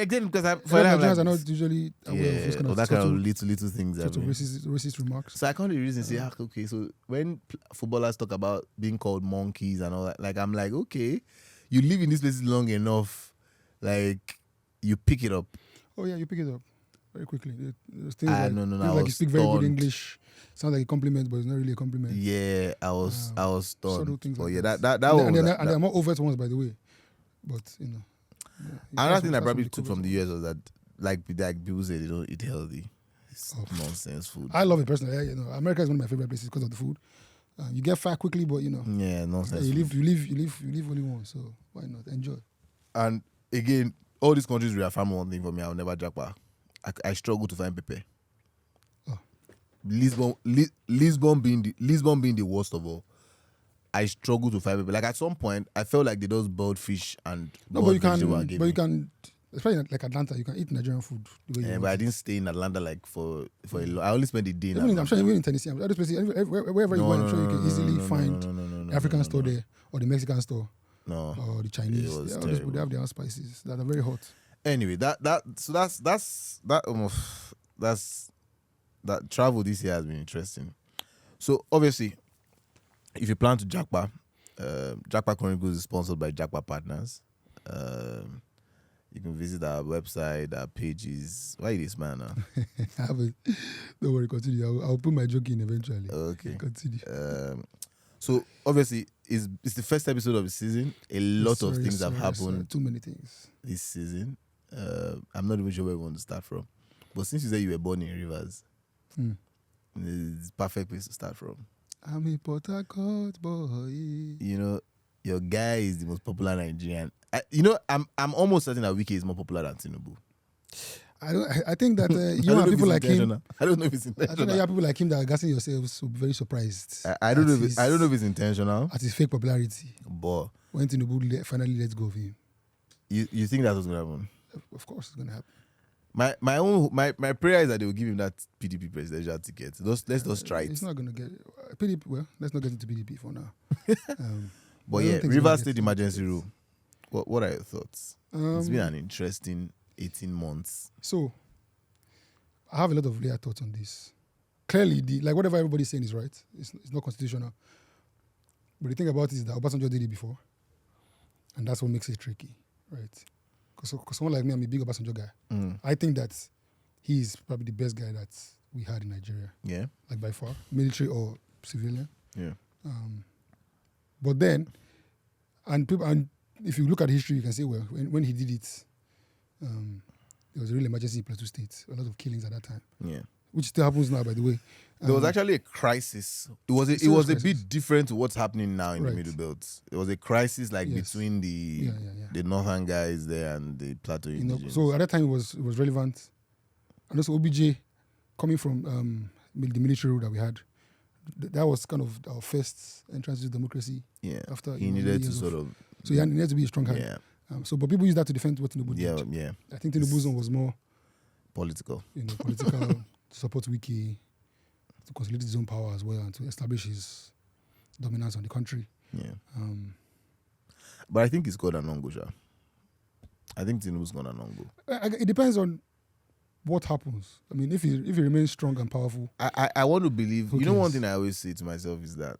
didn't because Nigerians are not usually aware of those kind of that kind of little things. Sort of racist remarks. So I can't really reason say, okay, so when footballers talk about being called monkeys and all that, like, I'm like, okay, you live in these places long enough, like, you pick it up. Oh yeah, you pick it up very quickly. There's things I like you speak very good English. Sounds like a compliment, but it's not really a compliment. Yeah, I was stunned. Subtle things Oh like yeah, that. that And was. there are more overt ones, by the way. But you know. Another thing I probably took from the US was that, like people say they don't eat healthy. It's nonsense food. I love it personally. America is one of my favorite places because of the food. You get fat quickly, but you know. Yeah, nonsense. You live only once, so why not enjoy? And again, all these countries reaffirm one thing for me: I'll never japa. I struggle to find Pepe. Oh. Lisbon being the worst of all. I struggle to find Pepe. Like at some point, I felt like they just boiled fish and but you can. Especially like Atlanta, you can eat Nigerian food. But I didn't stay in Atlanta like for a long. I only spent a day in I'm sure even in Tennessee, wherever you go, I'm sure you can easily find the African store there or the Mexican store. No. Or the Chinese. They have their own spices that are very hot. Anyway, that travel this year has been interesting. So obviously, if you plan to Japa, Japa Chronicles is sponsored by Japa Partners. You can visit our website, our pages. Why this man now? Don't worry, continue. I'll put my joke in eventually. Okay. Continue. So obviously, it's the first episode of the season. A lot of things have happened. Too many things this season. I'm not even sure where we want to start from. But since you said you were born in Rivers, it's the perfect place to start from. I'm a Port Harcourt boy. You know, your guy is the most popular Nigerian. I'm almost certain that Wiki is more popular than Tinubu. I think that you have people like him. I don't know if it's intentional. I think that you have people like him that are gassing yourselves will be very surprised. I don't know if it's intentional. At his fake popularity. But when Tinubu finally lets go of him. You think that's what's gonna happen? Of course it's gonna happen. My prayer is that they will give him that PDP presidential ticket. Let's just try it. It's not gonna get PDP. Well, let's not get into PDP for now. But yeah, Rivers State emergency rule. What are your thoughts? It's been an interesting 18 months. So, I have a lot of layered thoughts on this. Clearly, whatever everybody's saying is right. It's not constitutional. But the thing about it is that Obasanjo did it before. And that's what makes it tricky, right? Because someone like me, I'm a big Obasanjo guy. I think that he's probably the best guy that we had in Nigeria. Yeah. Like by far. Military or civilian. Yeah. But then, and if you look at history, you can say, well, when he did it, there was a real emergency in Plateau State. A lot of killings at that time. Yeah. Which still happens now, by the way. There was actually a crisis. It was a bit different to what's happening now in the Middle Belt. It was a crisis between the northern guys there and the Plateau indigenous. So at that time it was relevant. And also OBJ, coming from the military rule that we had, that was kind of our first entrance to democracy. Yeah. After he needed to sort of. So he needed to be a strong hand. Yeah. But people use that to defend what Tinubu did. Yeah. I think Tinubu's one was more political. Political to support Wiki, to consolidate his own power as well, and to establish his dominance on the country. Yeah. But I think he's got an ongo. I think Tinubu's got an ongo. It depends on what happens. I mean, if he remains strong and powerful. I want to believe. One thing I always say to myself is that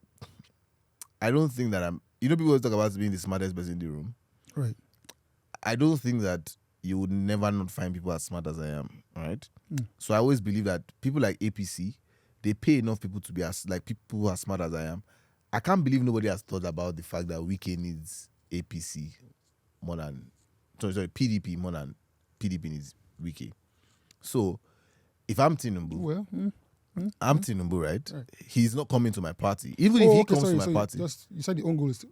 I don't think that I'm. People always talk about being the smartest person in the room. Right. I don't think that you would never not find people as smart as I am, right? So I always believe that people like APC, they pay enough people to be people who are smart as I am. I can't believe nobody has thought about the fact that Wike needs APC more than PDP more than PDP needs Wike. So if I'm Tinubu, I'm Tinubu, right? He's not coming to my party. Even if he comes to my party. You said the own goal is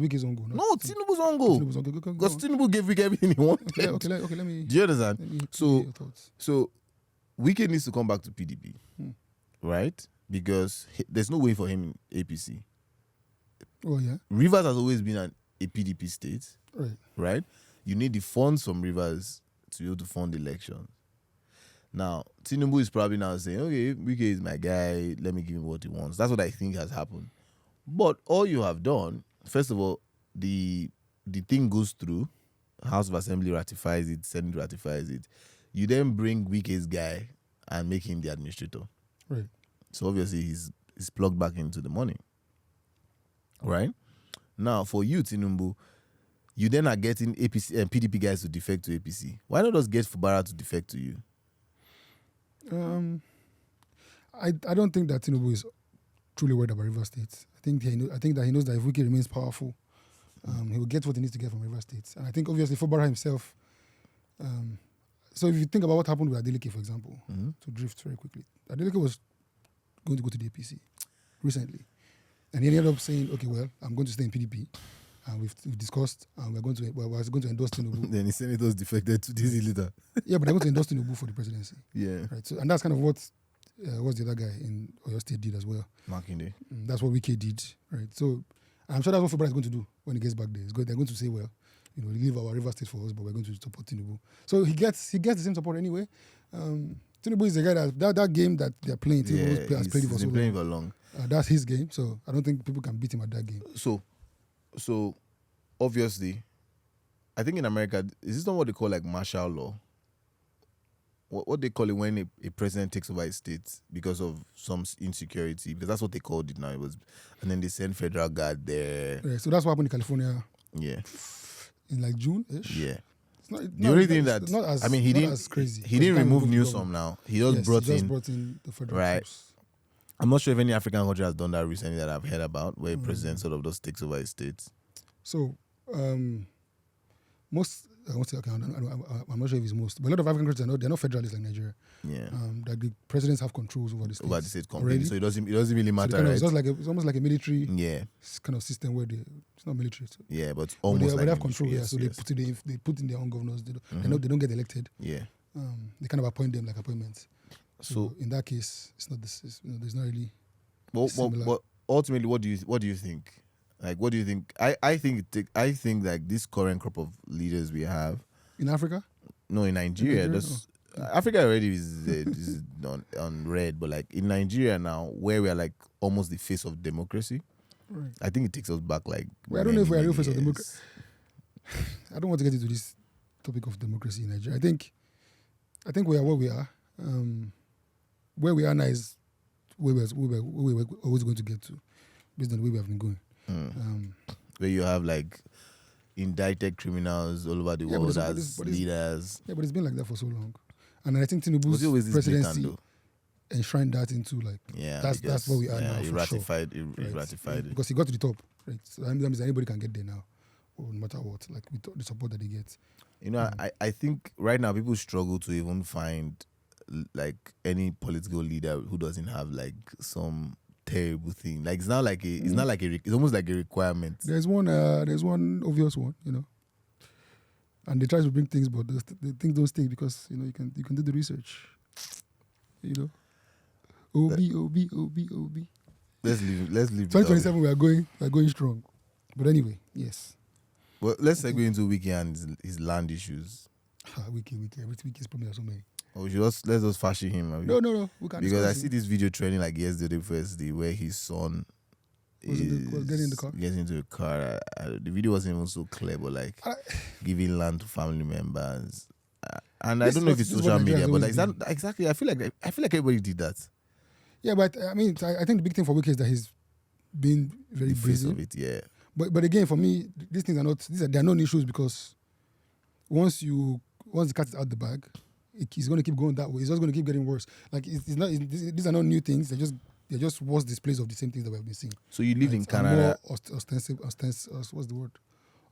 Wike's own goal. No, Tinubu's own goal. Because Tinubu gave Wike everything he wanted. Okay, let me. Do you understand? So Wike needs to come back to PDP, right? Because there's no way for him in APC. Oh, yeah. Rivers has always been a PDP state, right? You need the funds from Rivers to be able to fund elections. Now, Tinubu is probably now saying, okay, Wike is my guy, let me give him what he wants. That's what I think has happened. But all you have done, first of all, the thing goes through, House of Assembly ratifies it, Senate ratifies it. You then bring Wike's guy and make him the administrator. Right. So obviously he's plugged back into the money. Right? Now, for you, Tinubu, you then are getting APC and PDP guys to defect to APC. Why not just get Fubara to defect to you? I don't think that Tinubu is truly worried about Rivers State. I think that he knows that if Wike remains powerful, he will get what he needs to get from Rivers State. And I think obviously Fubara himself. So if you think about what happened with Adeleke, for example, to drift very quickly, Adeleke was going to go to the APC recently, and he ended up saying, "Okay, well, I'm going to stay in PDP and we've discussed, and we're going to endorse Tinubu. Then the senators defected 2 days later. Yeah, but they're going to endorse Tinubu for the presidency. Yeah. Right. So, and that's kind of what the other guy in Oyo State did as well. Makinde. That's what Wike did. Right. So I'm sure that's what Fubara is going to do when he gets back there. They're going to say, well, leave our River State for us, but we're going to support Tinubu. So he gets the same support anyway. Tinubu is the guy that game that they're playing. Tinubu has played it for so long. That's his game, so I don't think people can beat him at that game. So obviously, I think in America, is this not what they call like martial law? What they call it when a president takes over a state because of some insecurity? Because that's what they called it now. And then they send federal guard there. Yeah, so that's what happened in California. Yeah. In like June-ish. Yeah. The only thing that he didn't remove Newsom now. He just brought in the federal troops. I'm not sure if any African country has done that recently that I've heard about, where a president sort of just takes over a state. So, I'm not sure if it's most, but a lot of African countries they're not federalists like Nigeria. Yeah. That the presidents have controls over the states. Over the state completely. So it doesn't really matter, so right? It's almost like a military kind of system where it's not military. So. Yeah, but almost they have control. Yes, so they put in their own governors. They don't get elected. Yeah. They kind of appoint them like appointments. So in that case, it's not this. There's not really. But ultimately, what do you think? Like, what do you think? I think like this current crop of leaders we have in Africa. No, in Nigeria. Africa already is on red, but like in Nigeria now, where we are like almost the face of democracy. Right. I think it takes us back like. Well, I don't know if we're a real face of democracy. I don't want to get into this topic of democracy in Nigeria. I think we are where we are. Where we are now is where we're always going to get to, based on the way we have been going. Where you have like indicted criminals all over the world as leaders. Yeah, but it's been like that for so long. And I think Tinubu's presidency enshrined that into like, that's where we are now. He ratified it. Because he got to the top. Right? So that means anybody can get there now, or no matter what, like with the support that they get. I think right now people struggle to even find like any political leader who doesn't have like some terrible thing. Like it's almost like a requirement. There's one obvious one, and they try to bring things, but the things don't stay because you can do the research. OB. Let's leave. 2027 we are going strong. But anyway, yes. Well, let's segue into Wiki and his land issues. Wiki. Every week is probably so many. Let's just fashion him. No, we can't. Because I see this video trending like yesterday, firstly, where his son was getting in the car. Getting into a car. The video wasn't even so clear, but like giving land to family members. And I don't know if it's social media, but like that, exactly. I feel like everybody did that. Yeah, but I mean, I think the big thing for Wiki is that he's been very brazen. Of it, yeah. But again, for me, these things are not issues because once the cat is out the bag, he's going to keep going that way. It's just going to keep getting worse. Like these are not new things. They're just worse displays of the same things that we have been seeing. So you live in Canada. More ostensible. What's the word?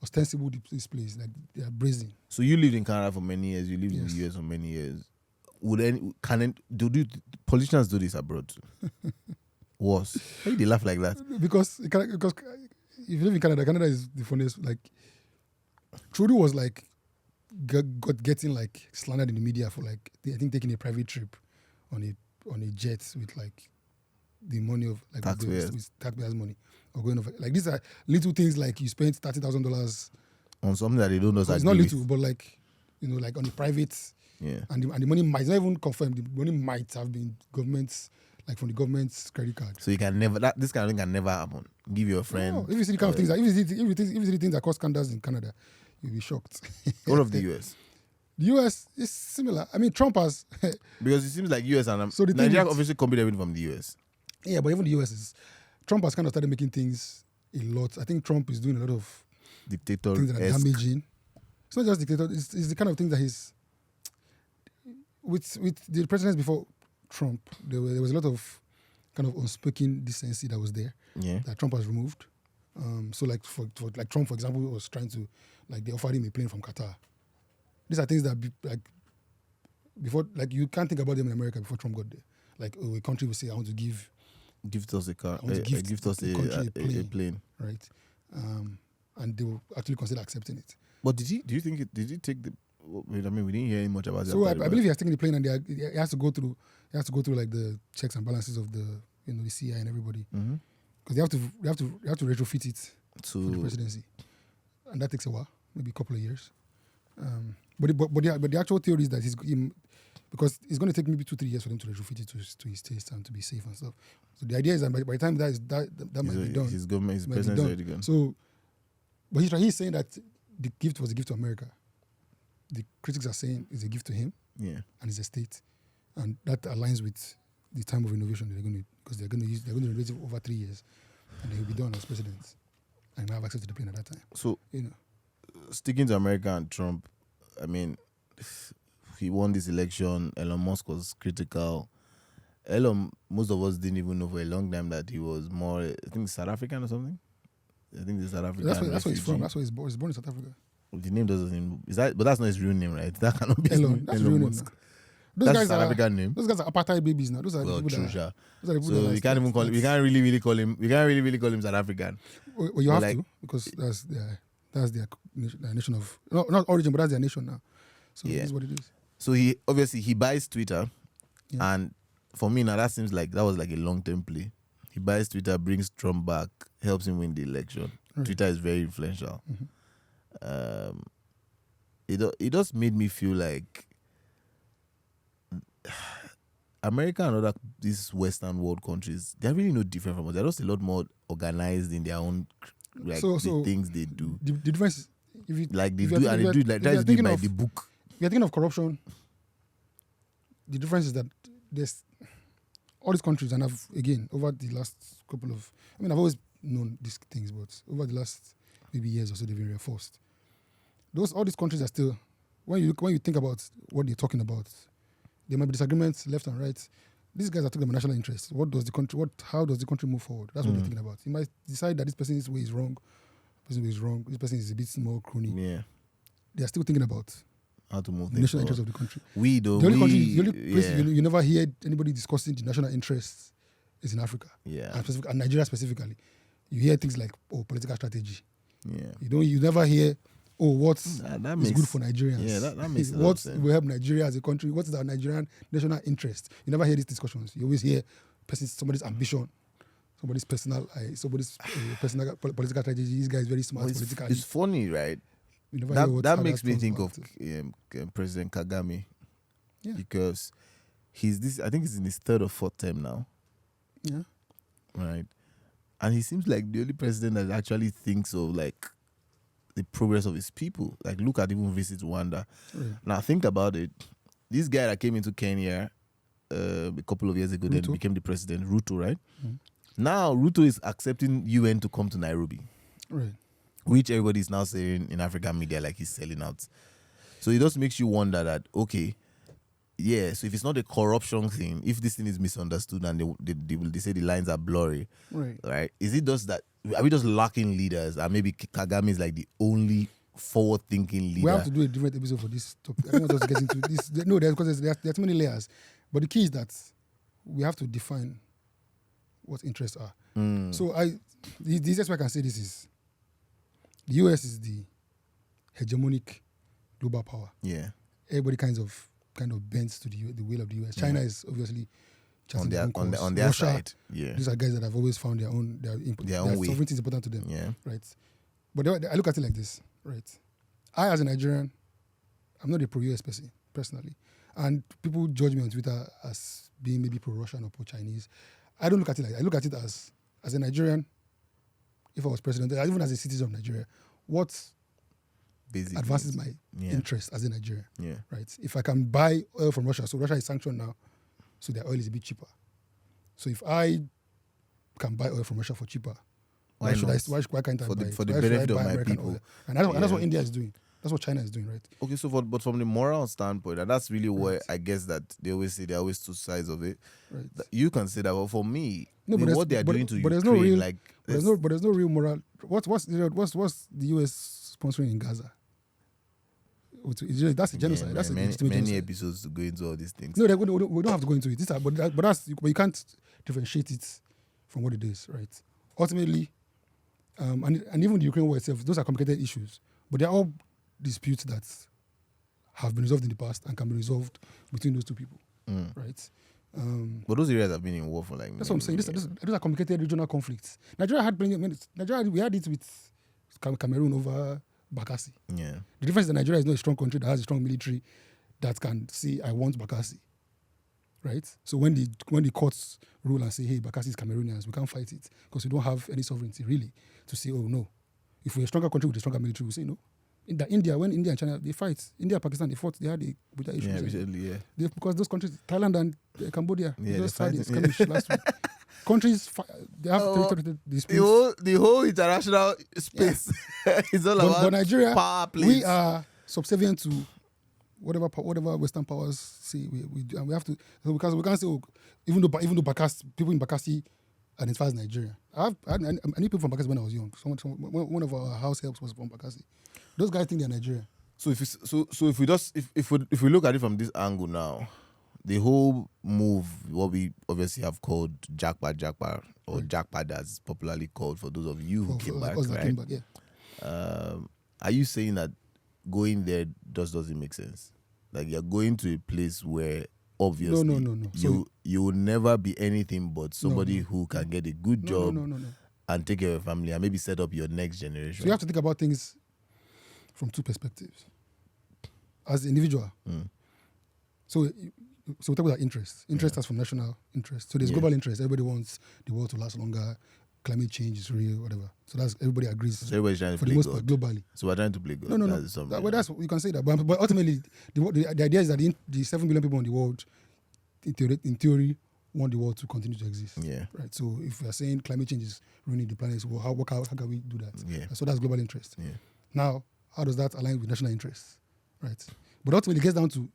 Ostensible displays. Like they are brazen. So you lived in Canada for many years. You lived in the US for many years. Do politicians do this abroad too? Worse. Why do they laugh like that? Because if you live in Canada is the funniest. Like Trudeau was like getting like slandered in the media for like I think taking a private trip on a jet with like the money of like taxpayers' money or going over. Like these are little things like you spent $30,000 on something that they don't know. It's not little, but like like on a private. Yeah. And the money might not even confirm. The money might have been from the government's credit card. So you can never this kind of thing can never happen. Give your friend. No, if you see the kind of things if you see the things that cause scandals in Canada, you'll be shocked. All of the US. The US is similar. I mean, Trump has because it seems like US and Nigeria obviously copied everything from the US. Yeah, but even the US Trump has kind of started making things a lot. I think Trump is doing a lot of dictator things that are damaging. It's not just dictator. It's the kind of thing that he's with the presidents before Trump. There was a lot of kind of unspoken decency that was there. Yeah. That Trump has removed. So like for Trump, for example, was trying to they offered him a plane from Qatar. These are things that before you can't think about them in America before Trump got there. Like a country will say, I want to give us a car. Gift us a plane. Right. and they will actually consider accepting it. But did he take the? I mean, we didn't hear much about that. So I believe he has taken the plane, and he has to go through like the checks and balances of the the CI and everybody, because they have to retrofit it for the presidency, and that takes a while, maybe a couple of years. But the actual theory is that because it's going to take maybe 2-3 years for them to retrofit it to his taste and to be safe and stuff. So the idea is that by the time that might be done, his president's already gone. So, but he's saying that the gift was a gift to America. The critics are saying it's a gift to him, and his estate, and that aligns with the time of innovation because they're going to renovate it over 3 years, and they will be done as president, and have access to the plane at that time. So, sticking to America and Trump, I mean, he won this election. Elon Musk was critical. Most of us didn't even know for a long time that he was more, I think, South African or something. I think he's South African. That's where he's from. That's where he's born. He's born in South Africa. The name doesn't. But that's not his real name, right? That cannot be Elon. That's his real name. That's his South African name. Those guys are apartheid babies now. Those are well, the people true, that. So we can't even call him. We can't really call him. We can't really call him South African. Well, you have to, because that's their nation of not origin, but that's their nation now. So it is what it is. So he buys Twitter, and for me now that seems like that was like a long-term play. He buys Twitter, brings Trump back, helps him win the election. Right. Twitter is very influential. It just made me feel like America and other these Western world countries, they're really no different from us. They're just a lot more organized in their own the things they do. The difference is try to do it by the book. If you're thinking of corruption, the difference is that there's all these countries, and over the last couple of, I've always known these things, but over the last maybe years or so, they've been reinforced. All these countries are still, when you think about what they're talking about, there might be disagreements left and right. These guys are talking about national interest. How does the country move forward? That's what they're thinking about. You might decide that this person's way is wrong, this person is a bit more crony. Yeah. They're still thinking about how to move the national interest of the country. The only place you never hear anybody discussing the national interests is in Africa. Yeah. And Nigeria specifically. You hear things like political strategy. Yeah. You never hear what is good for Nigerians. Yeah, that makes sense. What will help Nigeria as a country? What is our Nigerian national interest? You never hear these discussions. You always hear somebody's ambition, somebody's personal political strategy. This guy is very smart politically. It's funny, right? That makes me think of President Kagame, because I think he's in his 3rd or 4th term now. Yeah. Right. And he seems like the only president that actually thinks of like the progress of his people. Like, look at even Visit Rwanda. Right. Now think about it. This guy that came into Kenya a couple of years ago, then became the president, Ruto, right? Now Ruto is accepting UN to come to Nairobi. Right. Which everybody is now saying in African media like he's selling out. So it just makes you wonder that, okay, yeah, so if it's not a corruption thing, if this thing is misunderstood and they say the lines are blurry, right? Is it just that, are we just lacking leaders? And maybe Kagame is like the only forward-thinking leader? We have to do a different episode for this topic. I don't want us to get into this. No, because there's too many layers. But the key is that we have to define what interests are. So the easiest way I can say this is, the US is the hegemonic global power. Yeah. Everybody kind of bends to the will of the US. China is obviously on their Russia, side. Yeah. These are guys that have always found their own way. Sovereignty is important to them. Yeah. Right. But I look at it like this, right? I, as a Nigerian, I'm not a pro-US person, personally. And people judge me on Twitter as being maybe pro-Russian or pro-Chinese. I don't look at it like that. I look at it as a Nigerian, if I was president, even as a citizen of Nigeria, what basically advances my interest as a Nigerian? Yeah. Right. If I can buy oil from Russia, so Russia is sanctioned now, so their oil is a bit cheaper. So if I can buy oil from Russia for cheaper, why can't I buy it? For the benefit of my American people? Oil? And that's what India is doing. That's what China is doing, right? Okay, so but from the moral standpoint, and that's really where I guess that they always say there are always two sides of it. Right. You can say that, but for me, what they are doing to Ukraine, there's no real moral. What's the US sponsoring in Gaza? That's a genocide. That's many genocide. episodes to go into all these things. No, we don't have to go into it. But you can't differentiate it from what it is, right? Ultimately, And even the Ukraine war itself, those are complicated issues. But they're all disputes that have been resolved in the past and can be resolved between those two people, right? But those areas have been in war for like. That's what I'm saying. Those are complicated regional conflicts. Nigeria had plenty. We had it with Cameroon over Bakassi. Yeah. The difference is that Nigeria is not a strong country that has a strong military that can say, I want Bakassi. Right? So when the courts rule and say, hey, Bakassi is Cameroonians, we can't fight it because we don't have any sovereignty really to say, oh no. If we're a stronger country with a stronger military, we say no. In India, when India and China, they fight. India and Pakistan, they fought. They had with that issue. Yeah, recently, because those countries, Thailand and Cambodia, they just had this skirmish last week. Countries, they have territory disputes. The whole international space is all about but Nigeria, power plays. We are subservient to whatever Western powers say we do, and we have to. So we can't say, even though Bakassi, people in Bakassi identify as Nigeria. I knew people from Bakassi when I was young. One of our house helps was from Bakassi. Those guys think they're Nigerian. So if we look at it from this angle now, the whole move, what we obviously have called japa or japa-da, as popularly called for those of you who came back, right? Came back, yeah. Are you saying that going there just doesn't make sense? Like you're going to a place where obviously no. You will never be anything but somebody who can get a good job and take care of your family and maybe set up your next generation. So you have to think about things from two perspectives. As an individual. So we talk about interest. Interest has from national interest. So there's global interest. Everybody wants the world to last longer. Climate change is real, whatever. So that's everybody agrees. So everybody's trying to play God. Globally. So we're trying to play God. No. That's you can say that. But ultimately, the idea is that the 7 billion people in the world, in theory, want the world to continue to exist. Yeah. Right. So if we are saying climate change is ruining the planet, so how can we do that? Yeah. So that's global interest. Yeah. Now, how does that align with national interests? Right. But ultimately, it gets down to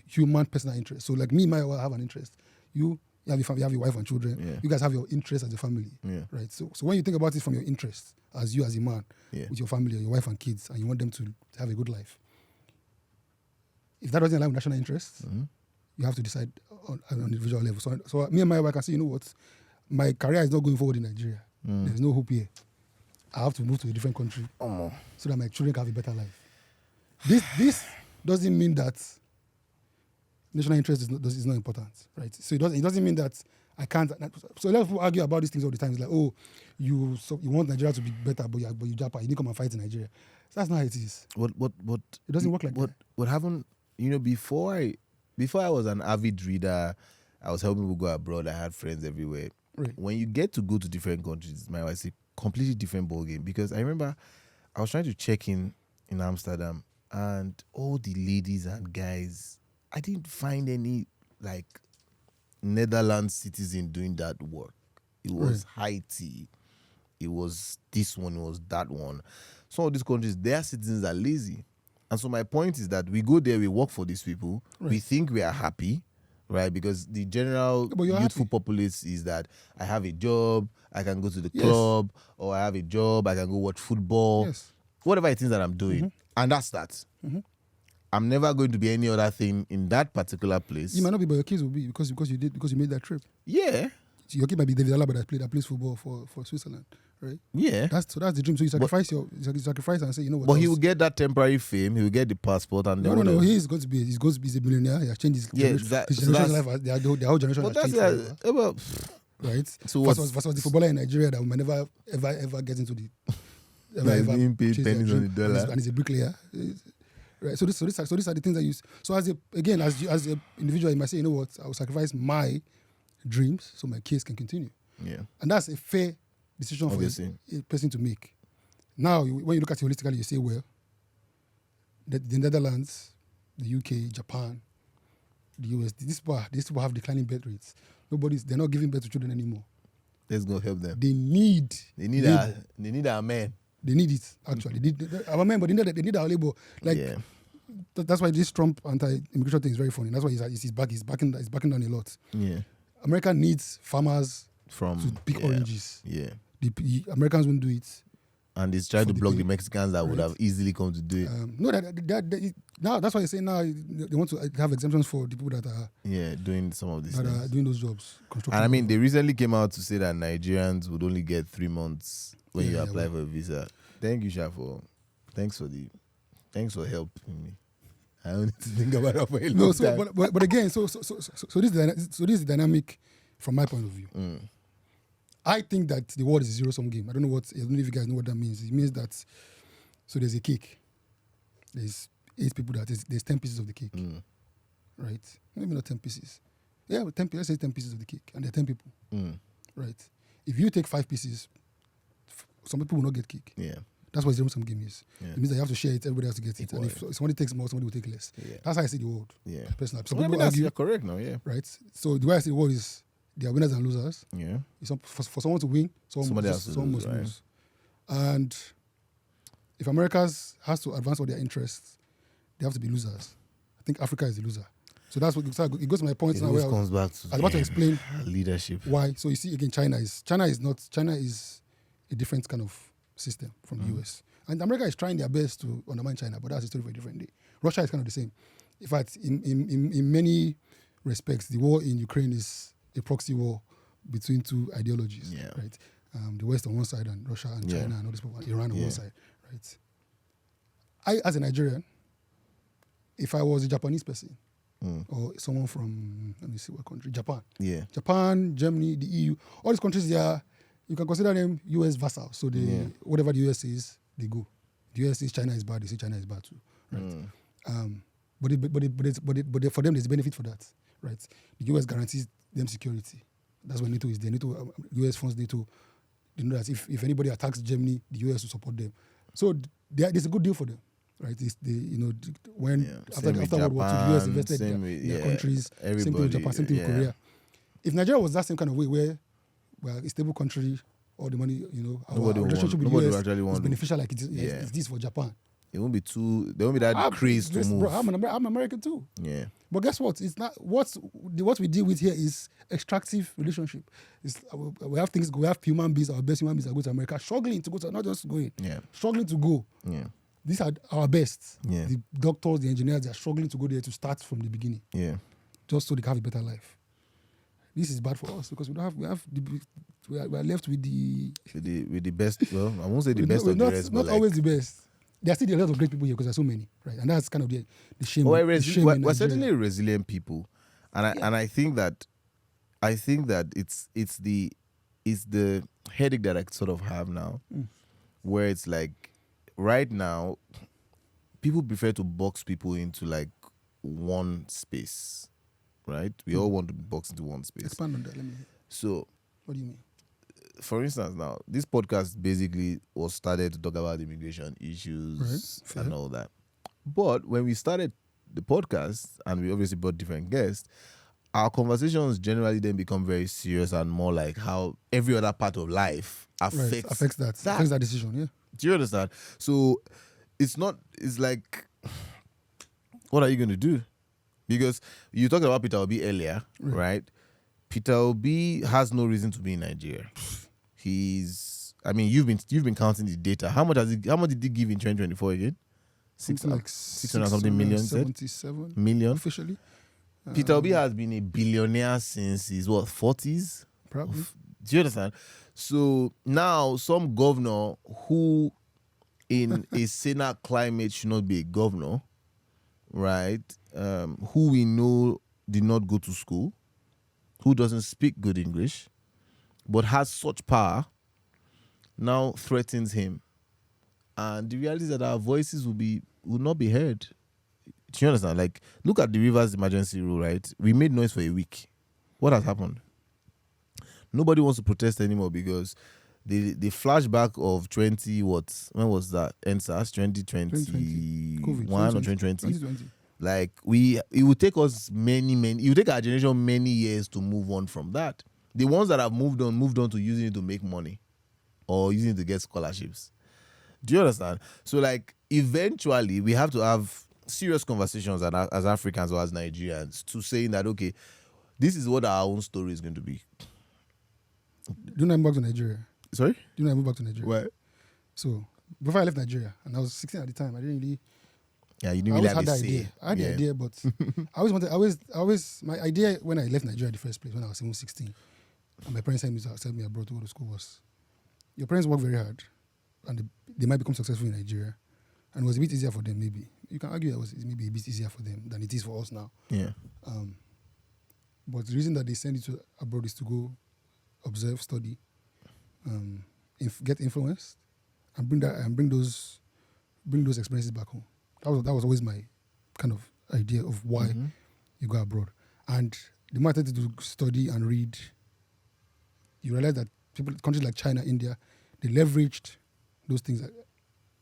human personal interest. So like me, Mayowa, have an interest. You have your family, you have your wife and children. Yeah. You guys have your interest as a family. Yeah. Right. So when you think about it from your interest, as you as a man, with your family, your wife and kids, and you want them to have a good life, if that doesn't align with national interests, you have to decide on an individual level. So me and Mayowa can say, you know what, my career is not going forward in Nigeria. There's no hope here. I have to move to a different country so that my children can have a better life. This doesn't mean that national interest is not important, right? So it doesn't mean that I can't. So a lot of people argue about these things all the time. It's like, oh, you want Nigeria to be better, but you Japa, you didn't come and fight in Nigeria. So that's not how it is. What? It doesn't work like that. What happened? Before I was an avid reader, I was helping people go abroad. I had friends everywhere. Right. When you get to go to different countries, it's a completely different ballgame. Because I remember I was trying to check in Amsterdam, and all the ladies and guys, I didn't find any like Netherlands citizen doing that work. It was Haiti. It was this one. It was that one. Some of these countries, their citizens are lazy. And so my point is that we go there, we work for these people. Right. We think we are happy, right? Because the general youthful populace is that I have a job, I can go to the club, or I have a job, I can go watch football, whatever it is that I'm doing. And that's that. I'm never going to be any other thing in that particular place. You might not be, but your kids will be because you made that trip. Yeah. So your kid might be David Alaba that plays football for Switzerland, right? Yeah. That's the dream. So you sacrifice and say, you know what? But he will get that temporary fame. He will get the passport and no. He's going to be a billionaire. He has changed his generation life. Their whole generation has changed. Right. So was the footballer in Nigeria that will never ever get into the ever paid pennies on the dollar, and he's a bricklayer. Right. So these are the things that you. So as an individual, you might say, you know what, I will sacrifice my dreams so my kids can continue. Yeah. And that's a fair decision for a person to make. Now, when you look at it holistically, you say, well, the Netherlands, the UK, Japan, the US, these people have declining birth rates. They're not giving birth to children anymore. Let's go help them. They need our men. They need it, actually. They need our men, but they need our labor. That's why this Trump anti-immigration thing is very funny. That's why he's backing down a lot. Yeah. America needs farmers to pick oranges. Yeah. The Americans won't do it. And it's trying to the block pay, the Mexicans that would right? have easily come to do it. No, now that's why I say now they want to have exemptions for the people that are doing some of these that things. are doing those jobs. And I mean, they recently came out to say that Nigerians would only get 3 months when you apply for a visa. Thank you, Sha, thanks for helping me. I don't need to think about it for a long time. But again, so this is the dynamic from my point of view. I think that the world is a zero-sum game. I don't know if you guys know what that means. It means that so there's a cake. There's 8 people there's 10 pieces of the cake. Right? Maybe not 10 pieces. Yeah, but 10 let's say 10 pieces of the cake. And there are 10 people. Right? If you take 5 pieces, some people will not get cake. Yeah. That's what zero-sum game is. Yeah. It means that you have to share it, everybody has to get it. And if somebody takes more, somebody will take less. Yeah. That's how I see the world. Yeah. Personally. Some people argue. You're correct now, yeah. Right? So the way I see the world is there are winners and losers. Yeah. For someone to win, someone must lose. And if America has to advance all their interests, they have to be losers. I think Africa is the loser. So that's what it goes to my point now. Where comes back to I was about to explain leadership. Why? So you see again, China is a different kind of system from the US. And America is trying their best to undermine China, but that's a story for a different day. Russia is kind of the same. In fact, in many respects, the war in Ukraine is a proxy war between 2 ideologies, right? The West on one side and Russia and China and all these people, Iran on one side, right? I, as a Nigerian, if I was a Japanese person or someone from, let me see what country, Japan. Yeah. Japan, Germany, the EU, all these countries, you can consider them US vassals. So whatever the US says, they go. The US says China is bad, they say China is bad too, right? But for them, there's a benefit for that, right? The US guarantees them security. That's what NATO is there. NATO, US funds NATO. They know that if anybody attacks Germany, the US will support them. So there's a good deal for them, right? After World War II, the US invested their countries. Same thing with Japan, same thing with Korea. If Nigeria was that same kind of way where we're a stable country, all the money, our relationship with the US is beneficial like it's this for Japan. It won't be there won't be that craze to move. Bro, I'm American too. Yeah. But guess what? It's not what we deal with here is extractive relationship. We have human beings, our best human beings that go to America, struggling to go to, not just going, struggling to go. Yeah. These are our best. Yeah. The doctors, the engineers, they are struggling to go there to start from the beginning. Yeah. Just so they can have a better life. This is bad for us because we are left with the best. Well, I won't say the best of the rest, but not always the best. There are still a lot of great people here because there are so many, right? And that's kind of the shame. We're certainly resilient people, and I think that it's the headache that I sort of have now, where it's like right now, people prefer to box people into like one space, right? We all want to be boxed into one space. Expand on that. Let me hear. So, what do you mean? For instance, now this podcast basically was started to talk about immigration issues and all that. But when we started the podcast and we obviously brought different guests, our conversations generally then become very serious and more like how every other part of life affects that decision. Yeah. Do you understand? So it's like, what are you going to do? Because you talked about Peter Obi earlier, right? Peter Obi has no reason to be in Nigeria. You've been counting the data. How much did he give in 2024 again? 600 something million. 77 million officially. Peter Obi has been a billionaire since his 40s. Probably. Do you understand? So now some governor who in a saner climate should not be a governor, right? Who we know did not go to school, who doesn't speak good English, but has such power, now threatens him. And the reality is that our voices will not be heard. Do you understand? Like, look at the Rivers emergency rule, right? We made noise for a week. What has happened? Nobody wants to protest anymore because the flashback of when was that? NSAS 2021 or 2020? Like, it would take us it would take our generation many years to move on from that. The ones that have moved on to using it to make money or using it to get scholarships. Do you understand? So, like, eventually we have to have serious conversations as Africans or as Nigerians to saying that, okay, this is what our own story is going to be. Do you not move back to Nigeria? Sorry? Do you not move back to Nigeria? Why? So before I left Nigeria, and I was 16 at the time, I didn't really. Yeah, you didn't I really always have had a that say. idea. I had the idea, but I always, my idea when I left Nigeria in the first place, when I was even 16, and my parents sent me abroad to go to school was, your parents work very hard, and they might become successful in Nigeria, and it was a bit easier for them maybe. You can argue that it was maybe a bit easier for them than it is for us now. Yeah. But the reason that they send you to abroad is to go observe, study, get influenced, and bring those experiences back home. That was always my kind of idea of why you go abroad. And the more I started to study and read, you realize that countries like China, India, they leveraged those things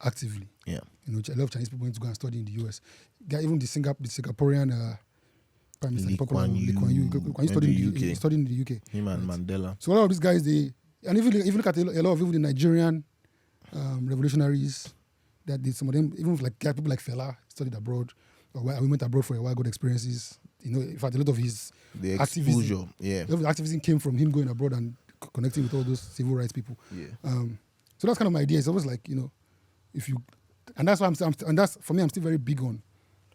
actively. Yeah. You know, a lot of Chinese people went to go and study in the US. Even the Singaporean Prime Minister, Lee Kuan Yew studied in the UK. Him and Mandela. So a lot of these guys, and if you look at a lot of even the Nigerian revolutionaries, some of them, even like people like Fela studied abroad, or we went abroad for a while, got experiences. You know, in fact, a lot of his exposure, a lot of activism came from him going abroad and connecting with all those civil rights people. Yeah. So that's kind of my idea. It's always like, you know, and that's why and that's for me, I'm still very big on,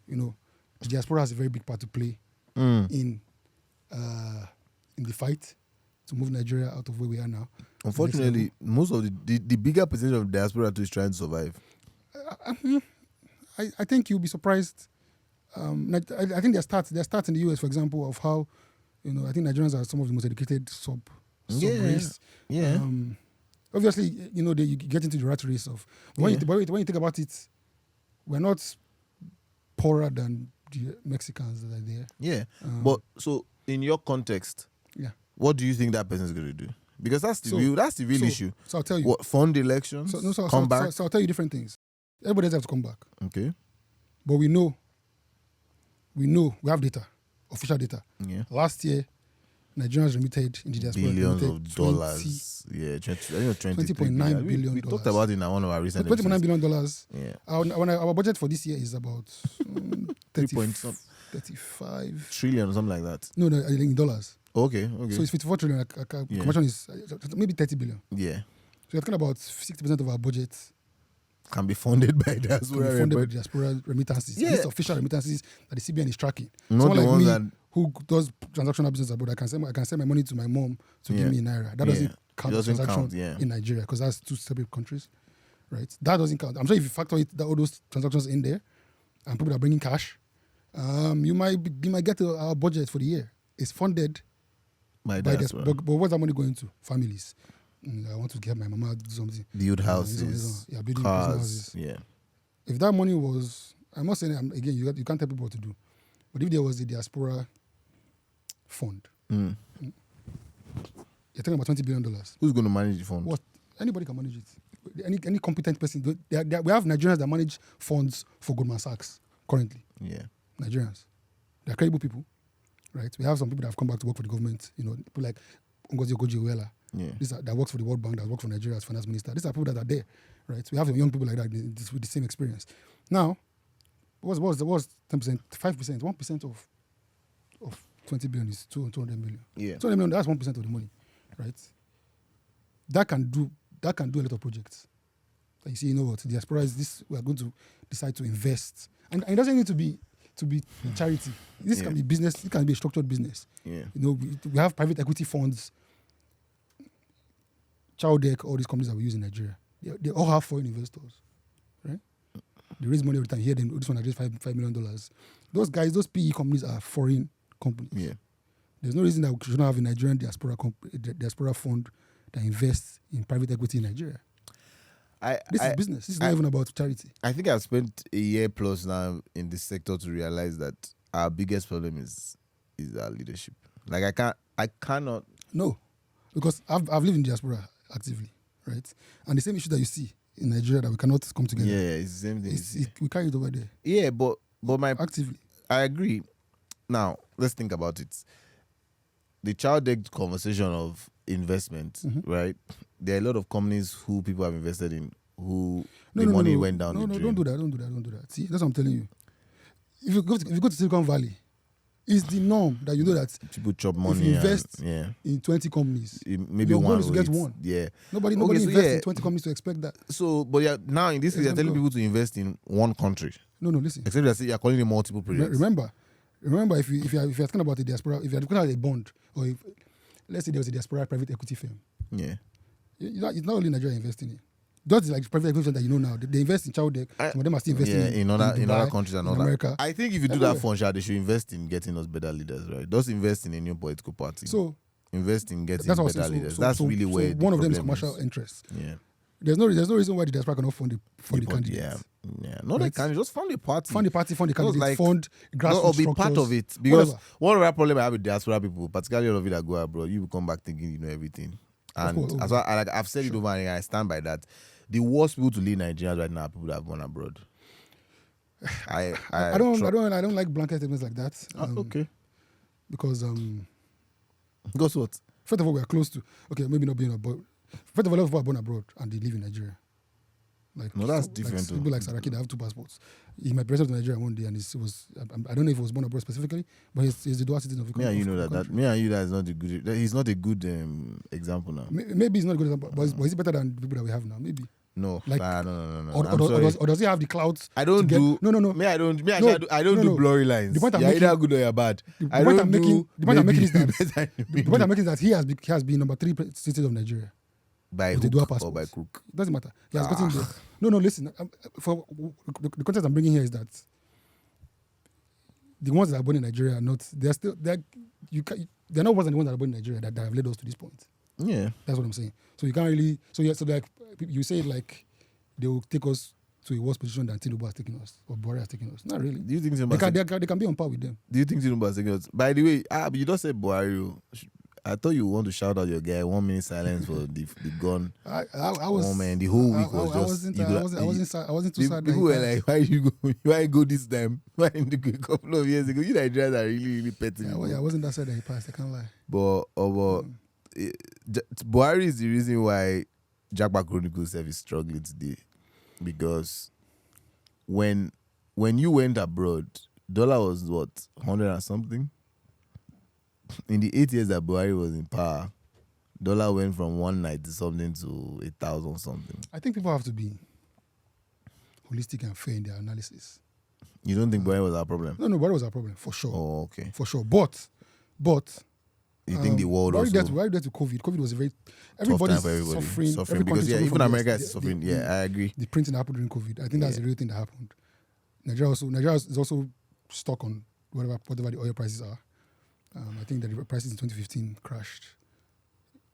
you know, the diaspora has a very big part to play in the fight to move Nigeria out of where we are now. Unfortunately, most of the bigger percentage of diaspora too is trying to survive. I think you'll be surprised. I think there are stats in the US, for example, of how, you know, I think Nigerians are some of the most educated sub race. Yeah. Obviously, you know, you get into the rat race of when you think about it, we're not poorer than the Mexicans that are there. Yeah. But so in your context, what do you think that person is going to do? Because that's the real issue. So I'll tell you. What, fund elections? Come back? So I'll tell you different things. Everybody does have to come back. Okay. But we know, we have data, official data. Yeah. Last year, Nigerians remitted in the diaspora. Billions of dollars. 20.9 billion. We talked about it in one of our recent episodes. $20.9 billion. Yeah. Our budget for this year is about 35 trillion or something like that. No, in dollars. Okay. So it's 54 trillion. Conversion is maybe 30 billion. Yeah. So you're talking about 60% of our budget can be funded by diaspora remittances. Yeah. These official remittances that the CBN is tracking. Not Someone the like ones me that who does transactional business abroad, I can send my money to my mom to give me naira. That doesn't count as transaction in Nigeria because that's two separate countries, right? That doesn't count. I'm sure if you factor all those transactions in there and people are bringing cash, you might get our budget for the year. It's funded by diaspora. But what's that money going to? Families. I want to get my mama do something. Build houses. Building cars. Houses. Yeah. If that money was, I'm not saying again, you can't tell people what to do. But if there was a diaspora fund, you're talking about $20 billion. Who's going to manage the fund? Anybody can manage it. Any competent person. We have Nigerians that manage funds for Goldman Sachs currently. Yeah. Nigerians. They're credible people, right? We have some people that have come back to work for the government. You know, people like Ngozi Okonjo-Iweala. Yeah. That works for the World Bank, that works for Nigeria as finance minister. These are people that are there, right? We have young people like that with the same experience. Now, what's 10%, 5%, 1% of 20 billion is 200 million. Yeah. 200 million, that's 1% of the money, right? That can do a lot of projects. Like you see, you know what, diaspora is this, we are going to decide to invest. And it doesn't need to be charity. This can be business, it can be a structured business. Yeah. You know, we have private equity funds, Chowdeck, all these companies that we use in Nigeria, they all have foreign investors, right? They raise money every time. Here, this one raised $5 million. Those guys, those PE companies are foreign companies. Yeah. There's no reason that we should not have a Nigerian diaspora fund that invests in private equity in Nigeria. This is business. This is not even about charity. I think I've spent a year plus now in this sector to realize that our biggest problem is our leadership. Like I cannot. No, because I've lived in diaspora actively, right? And the same issue that you see in Nigeria that we cannot come together. Yeah, it's the same thing. We carry it over there. Yeah, but actively. I agree. Now let's think about it. The child conversation of investment, right? There are a lot of companies who people have invested in who money went down. No, don't do that. See, that's what I'm telling you. If you go to Silicon Valley, It's the norm that you know that people chop money. if you invest and, in 20 companies, maybe your goal one is to get one. Yeah. Nobody so invests in 20 companies to expect that. So, but yeah, now in this case, you're telling people to invest in one country. No, listen. Except you're calling it multiple projects. Remember, if you're talking about a diaspora, if you're looking at a bond, or if let's say there was a diaspora private equity firm, it's not only Nigeria investing in. Just like private equity that you know now, they invest in Chowdek. Some of them are still investing in other Dubai, countries and all America. I think if you do that fund, they should invest in getting us better leaders, right? Just invest in a new political party. So invest in getting better leaders. That's really where one of them is problem commercial interests. Yeah. There's no reason why the diaspora cannot fund the candidates. Yeah. No, they can just fund the party. Fund the candidates, fund grassroots or be structures, part of it. Because whatever. one of the problem I have with diaspora people, particularly all of you that go abroad, you will come back thinking you know everything. And as well, I've said it over and I stand by that. The worst people to lead Nigerians right now are people that have gone abroad. I don't like blanket statements like that. Okay. Because Because what? first of all, we are close to maybe not being abroad. First of all, a lot of people are born abroad and they live in Nigeria. No, that's different. People like Saraki that have 2 passports. He might present to Nigeria one day, and I don't know if he was born abroad specifically, but he's the dual citizen of the country. Me and you know that. Me and you that is not a good. He's not a good example now. Maybe he's not a good example, but is he better than the people that we have now? Maybe. No, like, no. Or does he have the clouds? I don't do. No. I don't do blurry lines. The point I'm you're making, either good or you're bad. The point I'm making is that he has been number 3 citizen of Nigeria. By hook dual passport or by crook? It doesn't matter. He has gotten there. No. Listen. For the context I'm bringing here is that the ones that are born in Nigeria are not. They're not worse than the ones that are born in Nigeria that have led us to this point. Yeah, that's what I'm saying. So you can't really. So like you say it like they will take us to a worse position than Tinubu has taken us or Buhari has taken us. Not really. Do you think they can be on par with them? Do you think Tinubu has taken us? By the way, you don't say Buhari. I thought you want to shout out your guy. 1 minute silence for the gun. I was. Oh man, the whole week was I wasn't too sad. People were like, why go this time? Why didn't you go a couple of years ago? You Nigerians are really, really petty. I wasn't that sad that he passed. I can't lie. But Buhari is the reason why Japa Chronicles is struggling today, because when you went abroad, dollar was what 100 and something. In the 8 years that Buhari was in power, dollar went from 190 something to 1,000 something. I think people have to be holistic and fair in their analysis. You don't think Buhari was our problem? No, Buhari was our problem for sure. Oh, okay. For sure, but you think the world also? Why did to COVID? COVID was a very everybody's suffering because even America is suffering. I agree. The printing happened during COVID. I think that's the real thing that happened. Nigeria is also stuck on whatever the oil prices are. I think that the prices in 2015 crashed.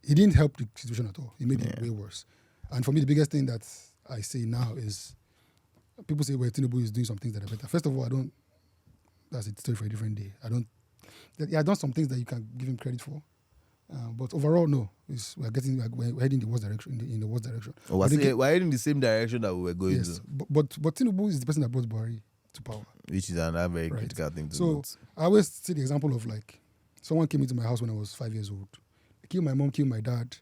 He didn't help the situation at all. He made it way worse. And for me, the biggest thing that I say now is people say, well, Tinubu is doing some things that are better. First of all, that's a story for a different day. I've done some things that you can give him credit for. But overall, no. We're heading in the worst direction. We're heading the same direction that we were going to. But Tinubu is the person that brought Buhari to power. Which is another very critical thing to note. So I always see the example of like, someone came into my house when I was 5 years old. They killed my mom, killed my dad,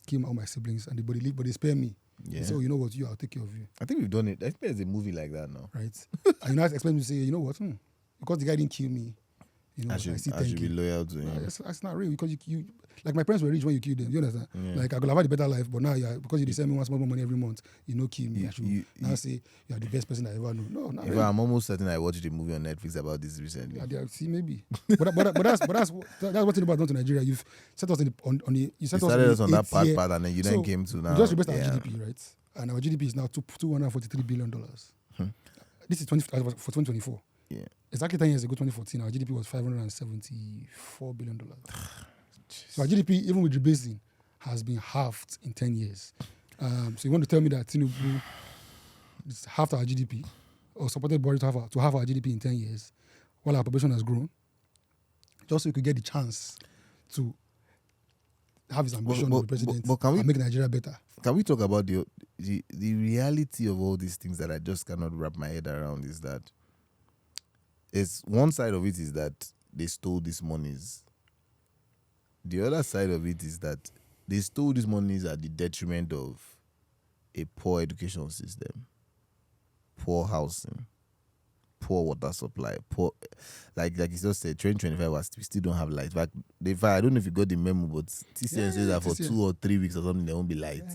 killed all my siblings, and but they spare me. Yeah. So you know what, I'll take care of you. I think we've done it. I think there's a movie like that now. Right. And you expect me to say, you know what, because the guy didn't kill me, I should be loyal to him. That's not real, because you like my parents were rich when you killed them. You understand? Yeah. Like I could have had a better life, but now because you send me one small money every month, kill me. I should now say you are the best person I ever knew. No, not really. I'm almost certain I watched a movie on Netflix about this recently. Yeah, see, maybe. but that's what Tinubu has done to Nigeria. You've set us you started us on that part, and then you then came to now. You just replaced our GDP, right? And our GDP is now $243 billion. This is for 2024. Yeah. Exactly 10 years ago, 2014, our GDP was $574 billion. So our GDP, even with rebasing, has been halved in 10 years. So you want to tell me that Tinubu is half our GDP, or supported Buhari to have our GDP in 10 years, while our population has grown, just so we could get the chance to have his ambition to be president and make Nigeria better. Can we talk about the reality of all these things that I just cannot wrap my head around? Is that one side of it is that they stole these monies. The other side of it is that they stole these monies at the detriment of a poor education system, poor housing, poor water supply, poor, like you just said, 2025 we still don't have light. In fact, I don't know if you got the memo, but TCN says that for 2 or 3 weeks or something there won't be light.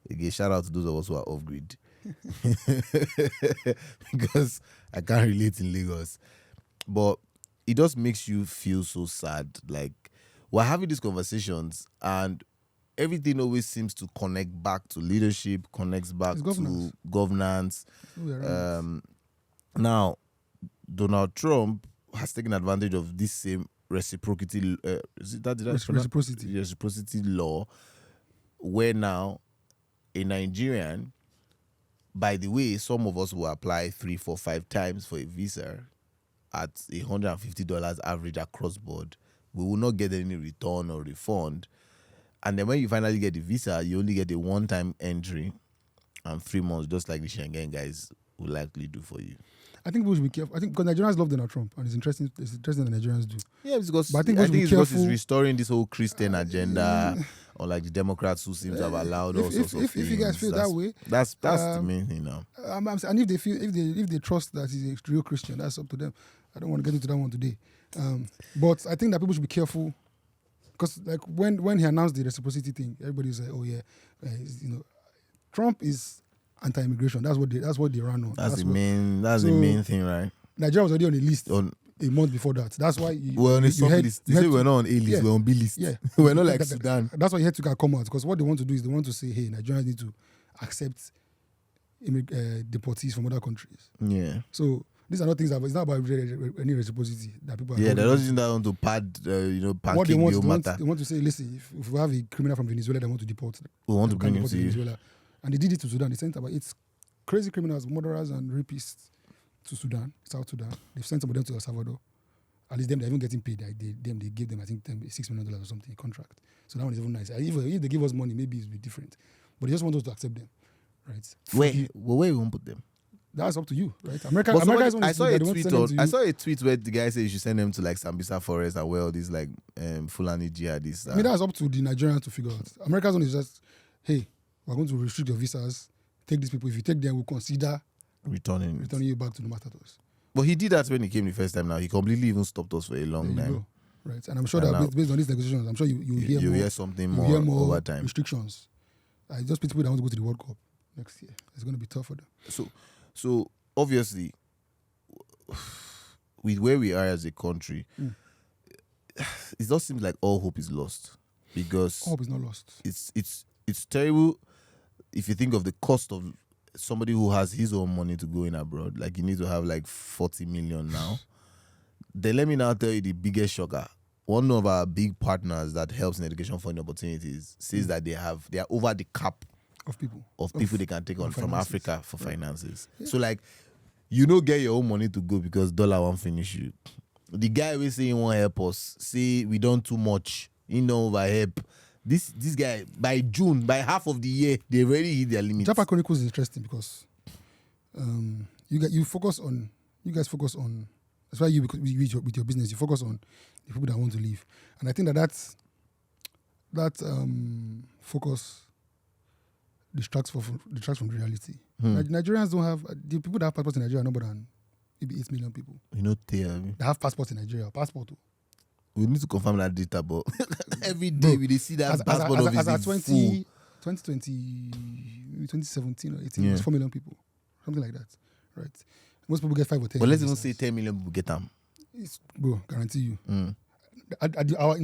Again, shout out to those of us who are off grid, because I can't relate in Lagos. But it just makes you feel so sad. Like, we're having these conversations and everything always seems to connect back to leadership, connects back to governance. Now, Donald Trump has taken advantage of this same reciprocity law, where now a Nigerian, by the way, some of us will apply 3, 4, 5 times for a visa at $150 average across board. We will not get any return or refund. And then when you finally get the visa, you only get a one-time entry and 3 months, just like the Schengen guys will likely do for you. I think people should be careful. I think because Nigerians love Donald Trump, and it's interesting that the Nigerians do. Yeah, because but I think it's because he's restoring this whole Christian agenda, or like the Democrats who seem to have allowed all sorts of things. If you guys feel that way, that's the main thing now. And if they feel if they trust that he's a real Christian, that's up to them. I don't want to get into that one today. But I think that people should be careful, because like when he announced the reciprocity thing, everybody was like, "Oh yeah, Trump is anti-immigration." That's what they ran on. That's the main thing, right? Nigeria was already on a list a month before that. That's why we're on a sub-list. They say we're not on A list, we're on B list. Yeah, we're not like Sudan. That's why you had to come out, because what they want to do is they want to say, "Hey, Nigerians need to accept deportees from other countries." Yeah. So these are not things it's not about any reciprocity that people are they're not using that to pad, what they want to say, listen, if we have a criminal from Venezuela they want to deport, we want to bring him to Venezuela. And they did it to Sudan. They sent about 8 crazy criminals, murderers and rapists to Sudan, South Sudan. They've sent some of them to El Salvador. At least them, they're even getting paid. They gave them, I think, $6 million or something, a contract. So that one is even nice. If they give us money, maybe it's a bit different. But they just want us to accept them, right? Where we won't put them? That's up to you, right? I saw a tweet where the guy said you should send them to like Sambisa Forest and where all these like Fulani jihadists. I mean, that's up to the Nigerians to figure out. America's one is just, hey, we're going to restrict your visas. Take these people. If you take them, we'll consider returning you back to the status. But he did that when he came the first time. Now he completely even stopped us for a long time. Go. Right, and I'm sure that based on these negotiations, I'm sure you hear something more over time. Restrictions. Just people that want to go to the World Cup next year. It's going to be tough for them. So obviously, with where we are as a country, it just seems like all hope is lost, because all hope is not lost. It's terrible if you think of the cost of somebody who has his own money to go in abroad. Like, you need to have like 40 million now. Then let me now tell you the biggest shocker. One of our big partners that helps in education funding opportunities says that they are over the cap of people they can take on from Africa for finances. Yeah. So like, get your own money to go because dollar won't finish you. The guy will say he won't help us, say we done too much, over help. This guy, by June, by half of the year, they already hit their limits. Japa Chronicles is interesting because you guys focus on, that's why with your business, you focus on the people that want to leave. And I think that focus distracts from the reality. Nigerians don't have, the people that have passports in Nigeria are no more than maybe 8 million people. They have passports in Nigeria. We need to confirm that data, but every day we see that passport of as 2020, 2017 or 18, it's 4 million people. Something like that. Right? Most people get 5 or 10. But let's even say 10 million people get them. Bro, guarantee you. In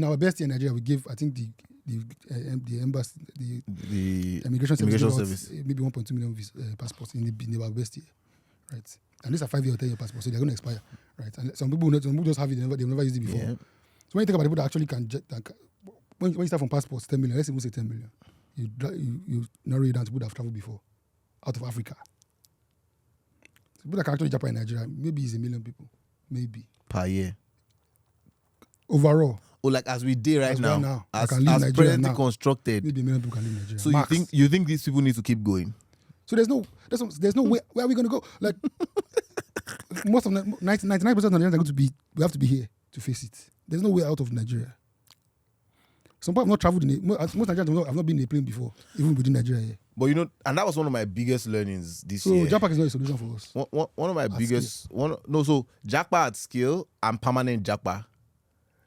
our best year in Nigeria, we gave, I think, the embassy, the immigration service, maybe 1.2 million passports in our best year. Right? And these are 5-year or 10-year passports, so they're going to expire. Right? And some people just have it, they've never used it before. Yeah. So when you think about people that actually can, when you start from passports, 10 million, let's even say 10 million, you narrow it down to people that have traveled before, out of Africa. So people that can actually Japa in Nigeria, maybe it's 1 million people, maybe. Per year. Overall. Like as we did right now, as presently constructed. Maybe 1 million people can live in Nigeria. So you think these people need to keep going? So there's no way, where are we going to go? Like, most of 99% of Nigerians are going to be, we have to be here to face it. There's no way out of Nigeria. Some people have not traveled most Nigerians have not been in a plane before, even within Nigeria here. But and that was one of my biggest learnings this so year. So Japa is not a solution for us. One of my biggest so Japa at scale and permanent Japa,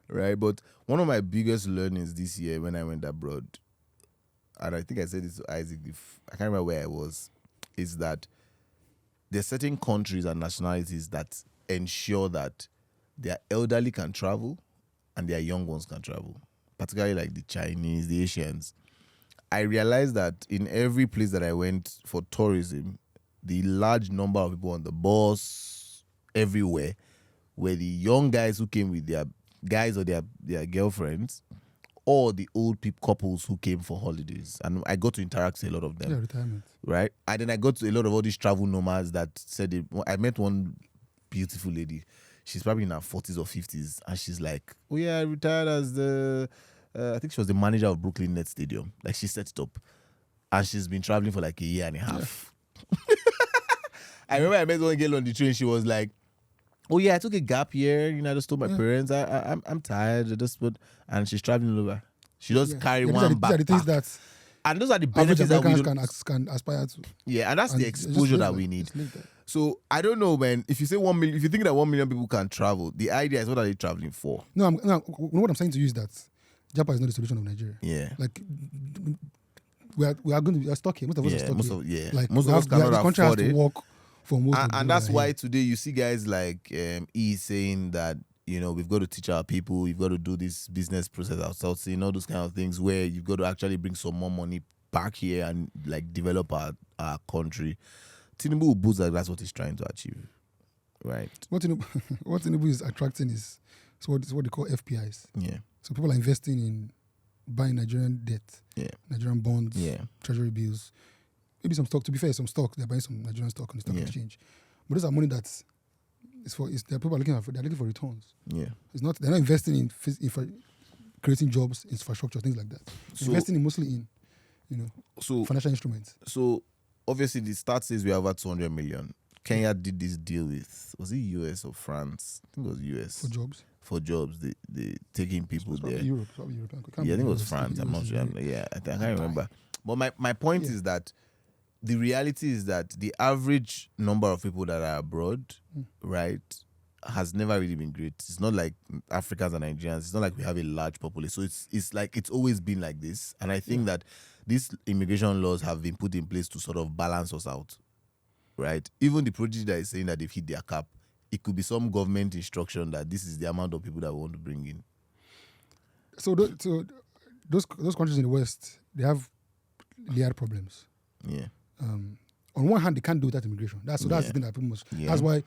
right? But one of my biggest learnings this year when I went abroad, and I think I said this to Isaac, I can't remember where I was, is that there's certain countries and nationalities that ensure that their elderly can travel and their young ones can travel, particularly like the Chinese, the Asians. I realized that in every place that I went for tourism, the large number of people on the bus, everywhere, were the young guys who came with their guys or their girlfriends, or the old couples who came for holidays. And I got to interact with a lot of them. Yeah, retirement. Right? And then I got to a lot of all these travel nomads that said, I met one beautiful lady. She's probably in her 40s or 50s. And she's like, oh yeah, I retired as I think she was the manager of Brooklyn Nets Stadium. Like, she set it up. And she's been traveling for like a year and a half. Yeah. I remember I met one girl on the train. She was like, oh yeah, I took a gap year. I just told my parents, I'm tired. And she's traveling over. She just carry one backpack. These are the things that, and those are the benefits that we can aspire to. Yeah, and that's the exposure that we need. So I don't know, man. If you say 1 million, if you think that 1 million people can travel, the idea is, what are they traveling for? No, what I'm saying to you is that Japa is not the solution of Nigeria. Yeah. Like, we are stuck here. Most of us are stuck here. Like, most of us cannot afford it. The country has to work for most of and that's why today you see guys like E saying that, we've got to teach our people, we've got to do this business process outsourcing, all those kind of things where you've got to actually bring some more money back here and like develop our country. Tinubu will boost that. That's what he's trying to achieve, right? What Tinubu is attracting is what they call FPIs. Yeah. So people are investing in buying Nigerian debt, Nigerian bonds, treasury bills, maybe some stock. To be fair, some stock. They're buying some Nigerian stock on the stock exchange. But those are money people are looking for returns. Yeah. They're not investing in creating jobs, infrastructure, things like that. They're investing mostly in financial instruments. So obviously the stat says we have over 200 million. Kenya did this deal with, was it US or France? I think it was US. For jobs. They taking people there. Europe, probably European. I think it was France. I'm not sure. I can't remember. But my point is that the reality is that the average number of people that are abroad, right, has never really been great. It's not like Africans and Nigerians. It's not like we have a large population. So it's like it's always been like this. And I think that these immigration laws have been put in place to sort of balance us out, right? Even the project that is saying that they've hit their cap, it could be some government instruction that this is the amount of people that we want to bring in. So those countries in the West, they have layered problems. Yeah. On one hand, they can't do without immigration. That's the thing that people must. Yeah. That's why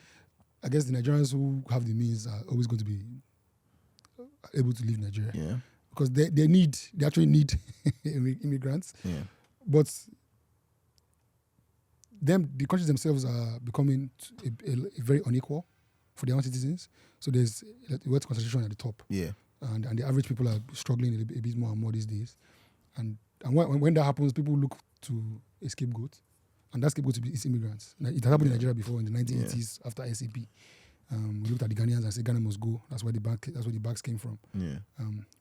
I guess the Nigerians who have the means are always going to be able to leave Nigeria. Yeah. Because they actually need immigrants. Yeah. But the countries themselves are becoming very unequal for their own citizens. So there's wealth concentration at the top. Yeah. And the average people are struggling a bit more and more these days. And when that happens, people look to a scapegoat. And that scapegoat is immigrants. Now, it has happened in Nigeria before in the 1980s after SAP. We looked at the Ghanaians and said Ghana must go. That's where the bags came from. Yeah.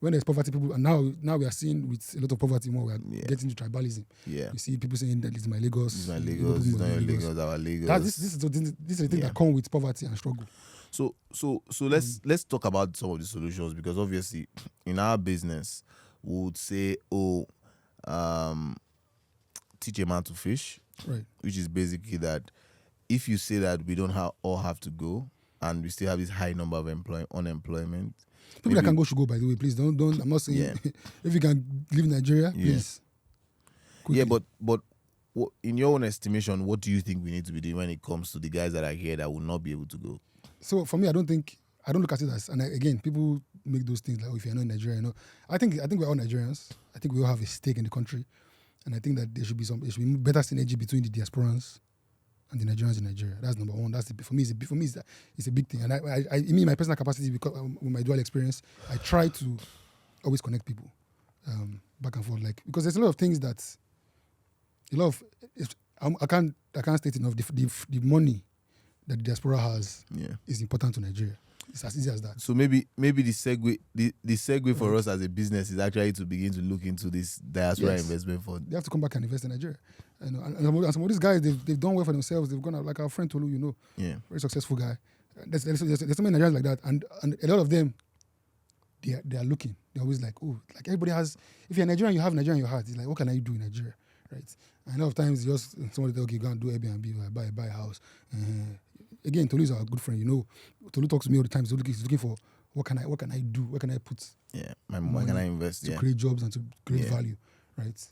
When there's poverty, people, and now we are seeing with a lot of poverty more, we are getting into tribalism. Yeah. You see people saying that it's my Lagos. It's my Lagos. It's not your Lagos. Our Lagos. This is the thing that come with poverty and struggle. So let's talk about some of the solutions, because obviously in our business we would say, teach a man to fish, right? Which is basically that if you say that we don't all have to go, and we still have this high number of unemployment. People that can go should go, by the way. Please don't. I'm not saying if you can leave Nigeria, please. Quickly. Yeah, but in your own estimation, what do you think we need to be doing when it comes to the guys that are here that will not be able to go? So for me, I don't look at it as, and again, people make those things like, if you're not in Nigeria, I think we're all Nigerians. I think we all have a stake in the country, and I think that there should be better synergy between the diasporans and the Nigerians in Nigeria. That's number one. For me, it's a big thing. And I in my personal capacity, because with my dual experience, I try to always connect people back and forth. Because there's a lot of things that I can't state enough. The money that the diaspora has is important to Nigeria. It's as easy as that. So maybe the segue for us as a business is actually to begin to look into this diaspora investment fund. They have to come back and invest in Nigeria. And some of these guys, they've done well for themselves. They've gone out, like our friend Tolu, very successful guy. There's so many Nigerians like that, and a lot of them, they are looking. They're always like, oh, like everybody has. If you're Nigerian, you have Nigeria in your heart. It's like, what can I do in Nigeria, right? And a lot of times, just somebody tell, okay, go and do Airbnb or buy a house. Again, Tolu is our good friend. Tolu talks to me all the time. He's looking for what can I do? Where can I put? Yeah, where can I invest to create jobs and to create value, right?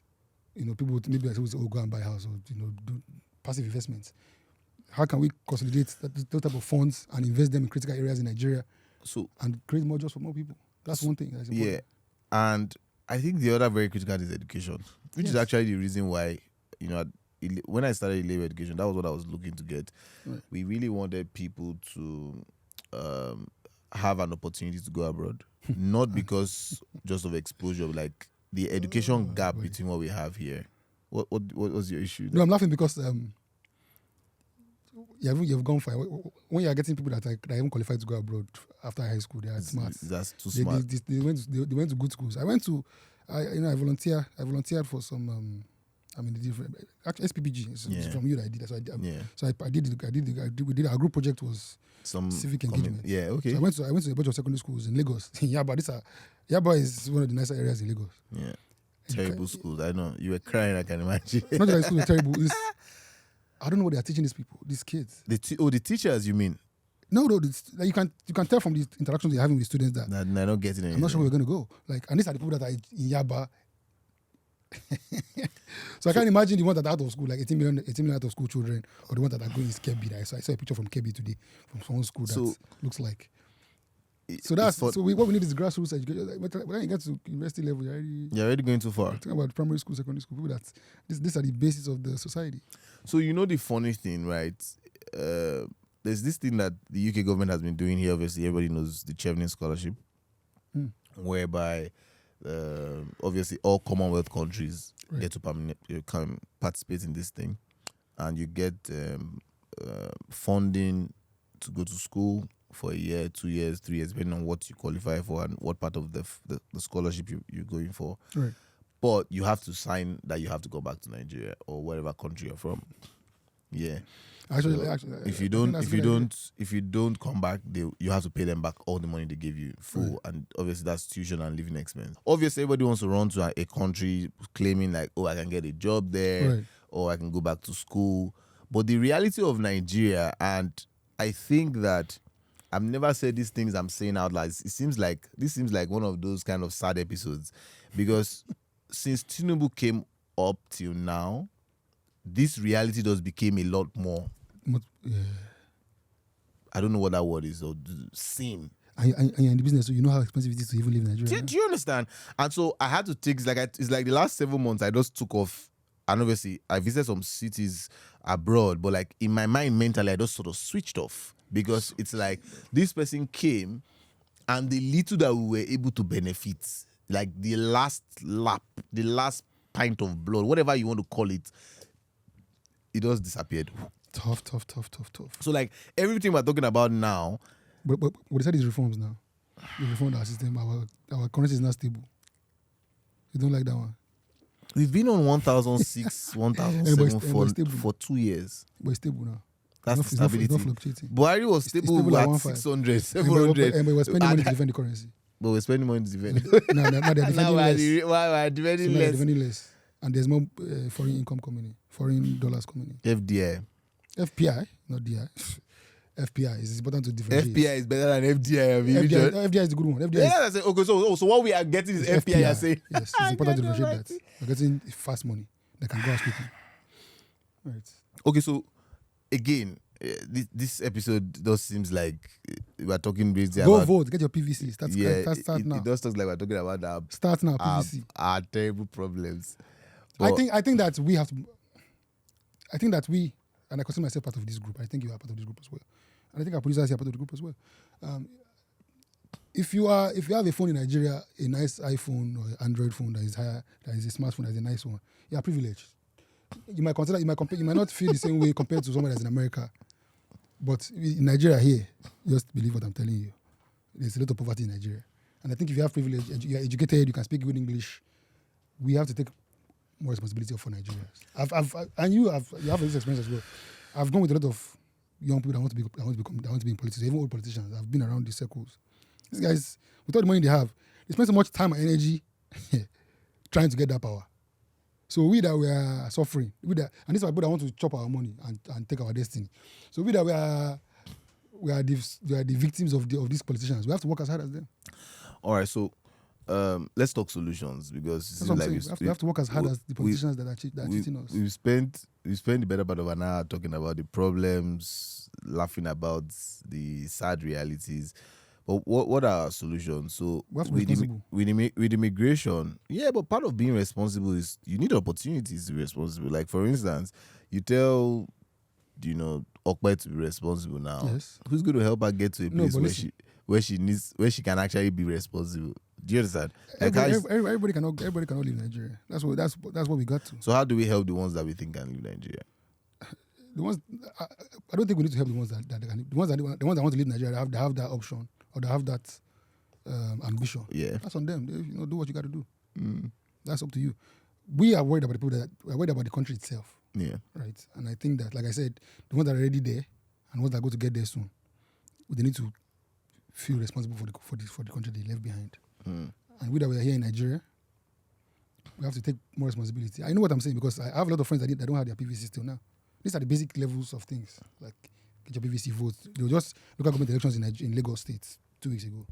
People maybe I say, oh, go and buy a house or do passive investments. How can we consolidate those type of funds and invest them in critical areas in Nigeria, and create more jobs for more people? That's one thing. That's important. Yeah, and I think the other very critical is education, which is actually the reason why when I started labor education, that was what I was looking to get. Right. We really wanted people to have an opportunity to go abroad, not because just of exposure, like the education gap between what we have here. What was your issue there? No, I'm laughing because you've gone far. When you are getting people that are even qualified to go abroad after high school, they are smart. That's too smart. They went to good schools. I volunteered for some. The different SPPG. It's from you that I did that. So we did our group project was some civic engagement. Yeah, okay. So I went to a bunch of secondary schools in Lagos. Yaba is one of the nicer areas in Lagos. Yeah. Terrible schools. I know. You were crying, I can imagine. Not that schools are terrible. I don't know what they are teaching these people, these kids. The teachers, you mean? No, you can tell from the interactions they're having with students that they're not getting anything. I'm not sure where we're going to go. And these are the people that are in Yaba. So I can't imagine the ones that are out of school, like 18 million out of school children, or the ones that are going to Kebbi. Right? So I saw a picture from Kebbi today from someone's school that looks like. What we need is grassroots education. When you get to university level, you're already going too far. Talking about primary school, secondary school, people these are the basis of the society. So the funny thing, right? There's this thing that the UK government has been doing here. Obviously, everybody knows the Chevening Scholarship, whereby obviously all Commonwealth countries get to participate in this thing, and you get funding to go to school for a year, 2 years, 3 years, depending on what you qualify for and what part of the scholarship you're going for. Right. But you have to sign that you have to go back to Nigeria or whatever country you're from. Yeah. Actually, if you don't come back, you have to pay them back all the money they gave you full, and obviously that's tuition and living expense. Obviously, everybody wants to run to a country claiming like, oh, I can get a job there, or I can go back to school. But the reality of Nigeria, and I think that I've never said these things I'm saying out loud. This seems like one of those kind of sad episodes, because since Tinubu came up till now, this reality does became a lot more. I don't know what that word is, or seen. And you're in the business, so you know how expensive it is to even live in Nigeria. Do you understand? And so I had to take, it's like the last 7 months I just took off, and obviously I visited some cities abroad, but like in my mind mentally I just sort of switched off, because it's like this person came, and the little that we were able to benefit, like the last lap, the last pint of blood, whatever you want to call it, it just disappeared. Tough. So like everything we're talking about now. But what said is reforms now. We reformed our system. Our currency is not stable. You don't like that one? We've been on 1,006, 1,007 for 2 years. But it's stable now. That's the stability. It's not fluctuating. Buhari was stable at 600, 700. And we were spending money to defend the currency. But we're spending money to defend. Now they're defending less. We're defending less. And there's more foreign income coming in. Foreign dollars coming in. FPI, not DI. FPI is important to differentiate. FPI is better than FDI. FDI is the good one. FDI is, okay, so what we are getting is FPI. I say. Yes, it's important to differentiate that. We're getting fast money that can go out quickly. Right. Okay, so again, this episode just seems like we're talking basically about... Go vote, get your PVC. Start now. It does look like we're talking about our... Start now, PVC. Our terrible problems. But I think that we have to... I think that we... And I consider myself part of this group. I think you are part of this group as well. And I think our producers are part of the group as well. If you have a phone in Nigeria, a nice iPhone or Android phone that is higher, that is a smartphone, that is a nice one, you are privileged. You might not feel the same way compared to someone that's in America. But in Nigeria here, just believe what I'm telling you. there's a lot of poverty in Nigeria. And I think if you have privilege, you're educated, you can speak good English, we have to take more responsibility for Nigerians. And you have this experience as well. I've gone with a lot of young people that want to be in politics, even old politicians. I've been around these circles. These guys, with all the money they have, they spend so much time and energy trying to get that power. So we that we are suffering, and these are people that want to chop our money and take our destiny. So we that we are the victims of these politicians. We have to work as hard as them. All right, so let's talk solutions, because that's what I'm saying. We have to work as hard as the politicians that are cheating us. We spent the better part of an hour talking about the problems, laughing about the sad realities. But what are our solutions? So with immigration, but part of being responsible is you need opportunities to be responsible. Like, for instance, you tell, Okpe to be responsible now. Yes. Who's going to help her get to a place where she can actually be responsible? Do you understand? Everybody cannot live in Nigeria. That's what we got to. So how do we help the ones that we think can live in Nigeria? The ones I don't think we need to help the ones that can. The ones that want to live in Nigeria, they have that option, or they have that ambition. Yeah, that's on them. They, do what you got to do. That's up to you. We are worried about the people we are worried about the country itself. Yeah, right. And I think that, like I said, the ones that are already there and the ones that are going to get there soon, they need to feel responsible for the country they left behind. And we that we are here in Nigeria, we have to take more responsibility. I know what I'm saying, because I have a lot of friends that don't have their PVC still now. These are the basic levels of things, like get your PVC vote. They were just local government elections in Lagos State 2 weeks ago.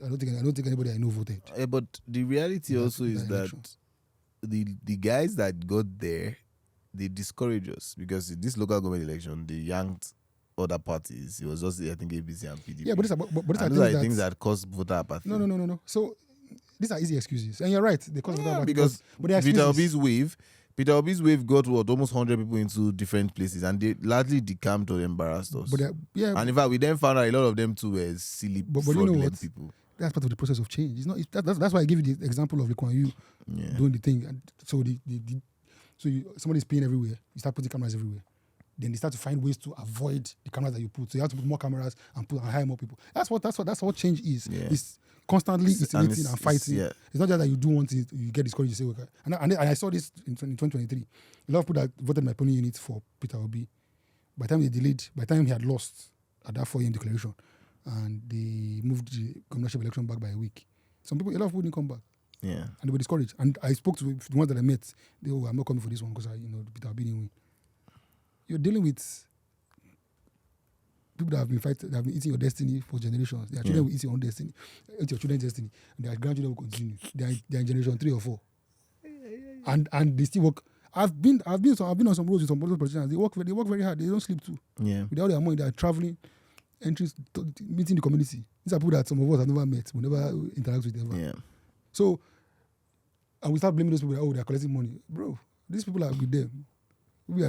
I don't think anybody I know voted. Yeah, but the reality also is that the guys that got there, they discourage us, because in this local government election, they yanked other parties. It was just, I think, ABC and PDP. Yeah, but these are things that cause voter apathy. No. So these are easy excuses, and you're right. They cause voter apathy because Peter Obi's wave got almost 100 people into different places, and they largely decamped or embarrassed us. And in fact, we then found out a lot of them too were silly, fraudulent people. That's part of the process of change. It's not. That's why I give you the example of Lee Kuan Yew doing the thing. And so somebody's paying everywhere. You start putting cameras everywhere. Then they start to find ways to avoid the cameras that you put. So you have to put more cameras and hire more people. That's what change is. Yeah. It's constantly instigating and fighting. It's not just that you do one thing, you get discouraged, you say, okay. And I saw this in 2023. A lot of people that voted my polling unit for Peter Obi, by the time he had lost at that 4 AM declaration, and they moved the governorship election back by a week, a lot of people didn't come back. Yeah. And they were discouraged. And I spoke to the ones that I met. They I'm not coming for this one because Peter Obi didn't win. You're dealing with people that have been fighting, that have been eating your destiny for generations. Their children will eat your own destiny, eat your children's destiny, and their grandchildren will continue. They're in generation 3 or 4, and they still work. I've been on some roads with some politicians. They work very hard. They don't sleep too. Yeah, with all their money, they are traveling, entries, meeting the community. These are people that some of us have never met, we never interact with ever. Yeah. So, and we start blaming those people. They're collecting money, bro. These people are with them. We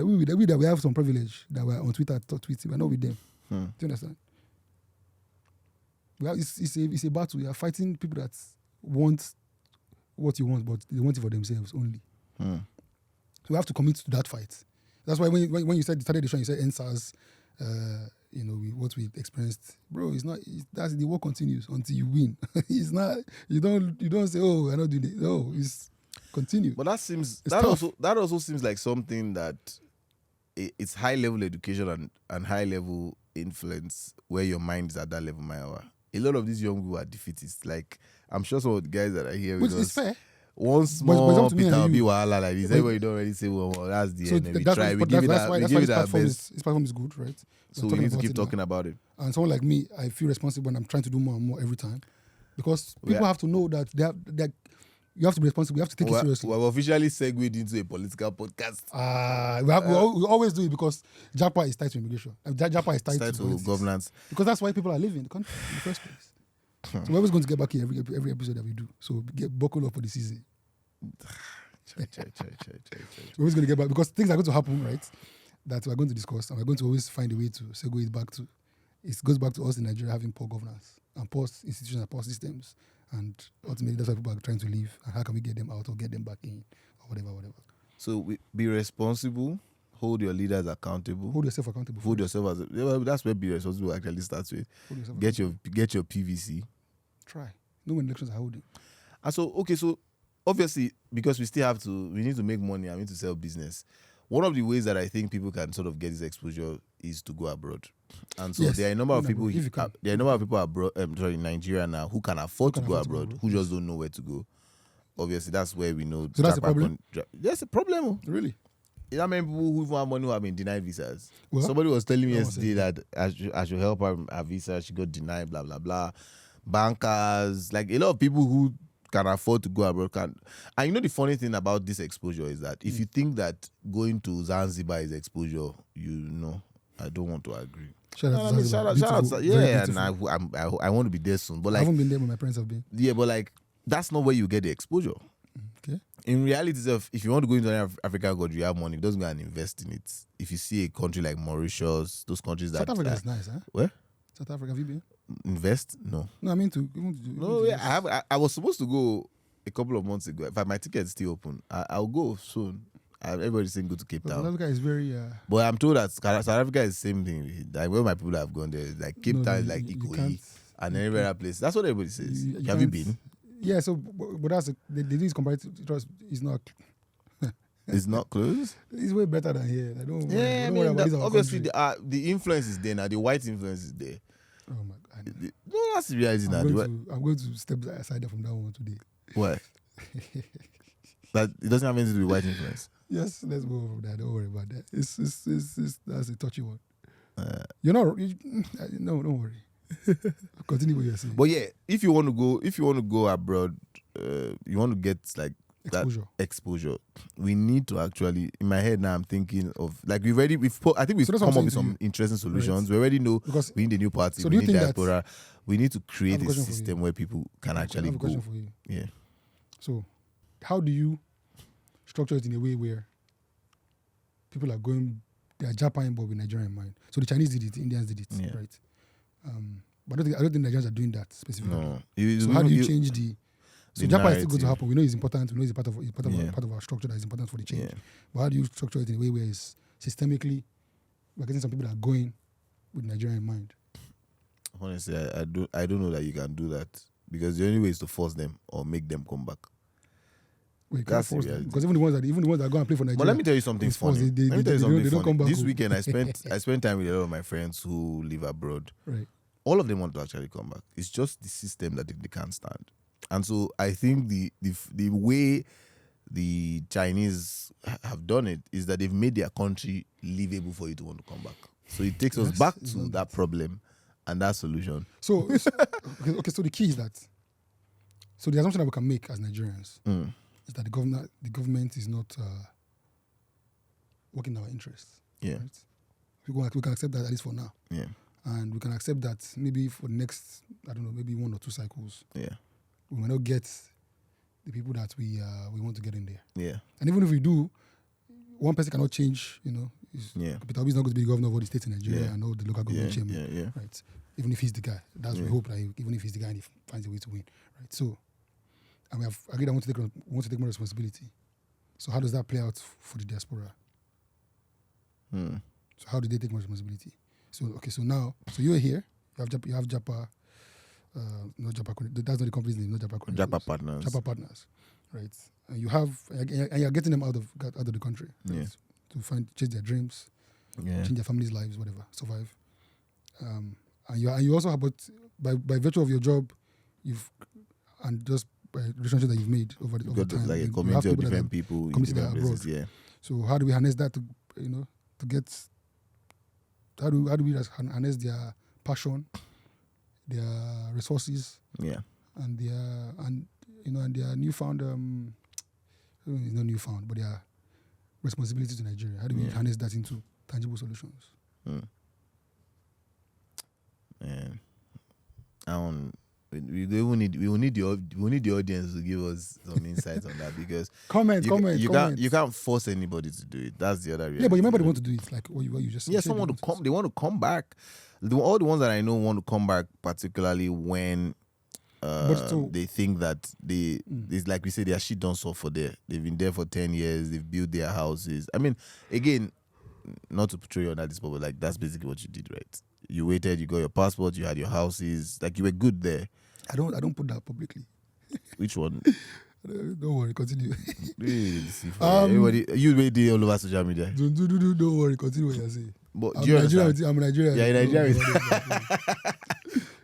have some privilege that we're on Twitter, tweets. We're not with them. Do you understand? It's a battle. You are fighting people that want what you want, but they want it for themselves only. So we have to commit to that fight. That's why when you started the show, you said NSAS, what we experienced, bro. That's the war continues until you win. It's not. You don't say, oh, I'm not doing it. No, it's continue. But that also seems like something that it's high level education and high level influence where your mind is at that level, Mayowa. A lot of these young people are defeatists. Like, I'm sure some of the guys that are here with us. It's fair. One small Peter Obi wahala like this, everybody don't already say, well, that's the end. We try. We give it our best. This platform is good, right? So we need to keep talking about it. And someone like me, I feel responsible and I'm trying to do more and more every time. Because people have to know that you have to be responsible. You have to take it seriously. We've officially segued into a political podcast. We always do it because Japa is tied to immigration. Japa is tied to governance. Because that's why people are living in the country in the first place. So we're always going to get back here every episode that we do. So buckle up for the season. We're always going to get back because things are going to happen, right? That we're going to discuss, and we're going to always find a way to segue it back to. It goes back to us in Nigeria having poor governance and poor institutions and poor systems. And ultimately, that's why people are trying to leave. And how can we get them out or get them back in or whatever. So we be responsible, hold your leaders accountable. Hold yourself accountable. Hold yourself that's where be responsible actually starts with. Get your PVC. Try. No when elections are holding. And so obviously because we need to make money and we need to sell business. One of the ways that I think people can sort of get this exposure is to go abroad. And so there are a number of people abroad, in Nigeria now who can afford to go abroad, who just don't know where to go. Obviously, that's where we know. So that's a problem? That's a problem. Really? You know how many people who have money who have been denied visas? Well, somebody was telling me yesterday that I should help her visa. She got denied, blah, blah, blah. Bankers, like a lot of people who can afford to go abroad can. And you know the funny thing about this exposure is that if you think that going to Zanzibar is exposure, I don't want to agree. Shout out. Yeah, and I want to be there soon. But like, I haven't been there, but my friends have been. Yeah, but like that's not where you get the exposure. Okay. In reality, if you want to go into an African country, you have money, just go and invest in it. If you see a country like Mauritius, those countries South Africa is nice, huh? Where? South Africa, have you been? Invest? No. No, I mean to. No, yeah, I was supposed to go a couple of months ago. In fact, my ticket's still open. I'll go soon. Everybody's saying go to Cape Town. South Africa is very. But I'm told that South Africa is the same thing. Like where my people have gone there, like Cape Town is like Ikoyi and every other place. That's what everybody says. Have you been? Yeah, so but that's the thing is compared to trust is not. It's not close. It's way better than here. I don't worry about this obviously the influence is there now. The white influence is there. Oh my God! No, that's the reality now. I'm going to step aside from that one today. Why? That it doesn't have anything to do with white influence. Yes, let's go over that. Don't worry about that. It's that's a touchy one. You're not. No, don't worry. Continue what you're saying. But yeah, if you want to go abroad, you want to get like exposure. We need to actually. In my head now, I'm thinking of like I think we've come up with some interesting solutions. Right. We already know because we need a new party. So we need diaspora. We need to create a system where people can actually go. I have a question for you. Yeah. So, how do you structure it in a way where people are going? They are Japan but with Nigerian mind. So the Chinese did it, the Indians did it, right? But I don't think Nigerians are doing that specifically. No. So how do you change the? So Japa is still going to happen. We know it's important. We know it's part of our structure that is important for the change. Yeah. But how do you structure it in a way where it's systemically we're getting some people that are going with Nigerian mind? Honestly, I don't know that you can do that because the only way is to force them or make them come back. Wait, that's force them. Because even the ones that go and play for Nigeria. But let me tell you something funny. They don't come back this weekend I spent time with a lot of my friends who live abroad. Right. All of them want to actually come back. It's just the system that they can't stand. And so I think the way the Chinese have done it is that they've made their country livable for you to want to come back. So it takes us back to that problem and that solution. So okay. So the key is that. So the assumption that we can make as Nigerians is that the government is not working in our interests. Yeah. Right? We can accept that at least for now. Yeah. And we can accept that maybe for the next, I don't know, maybe 1 or 2 cycles. Yeah. We may not get the people that we want to get in there. Yeah. And even if we do, one person cannot change, Peter Obi is not going to be the governor of all the states in Nigeria and all the local government chairman. Yeah. Right. Even if he's the guy. That's what we hope, like, even if he's the guy and he finds a way to win. Right. So, and we have agreed I want to take more responsibility. So how does that play out for the diaspora? So how do they take more responsibility? So now you're here, you have Japa, not Japa Chronicles. That's not the company's name, not Japa Chronicles. Japa Partners. Japa Partners, right? And you're getting them out of the country, right? To chase their dreams, change their families' lives, whatever, survive. And you also have, but by virtue of your job, and just by relationship that you've made over time, like a community of different people, different places, abroad. Yeah. So how do we harness that to get? How do we harness their passion, their resources, and their newfound it's not newfound, but their responsibility to Nigeria. How do we harness that into tangible solutions? Man, we will need the audience to give us some insights on that because you can't force anybody to do it. That's the other reality. Yeah, but you remember they want to do it, like what you just said. Yeah, someone to come. They want to come back. All the ones that I know want to come back, particularly when they think that it's like we say, their shit don't suffer there. They've been there for 10 years. They've built their houses. I mean, again, not to portray you on that spot, but like that's basically what you did, right? You waited, you got your passport, you had your houses, like you were good there. I don't put that publicly. Which one? Don't worry, continue. Everybody, you wait all over social media. Don't worry, continue what you're saying. But I'm do you understand? Nigerian. I'm Nigerian. Yeah, Nigerian.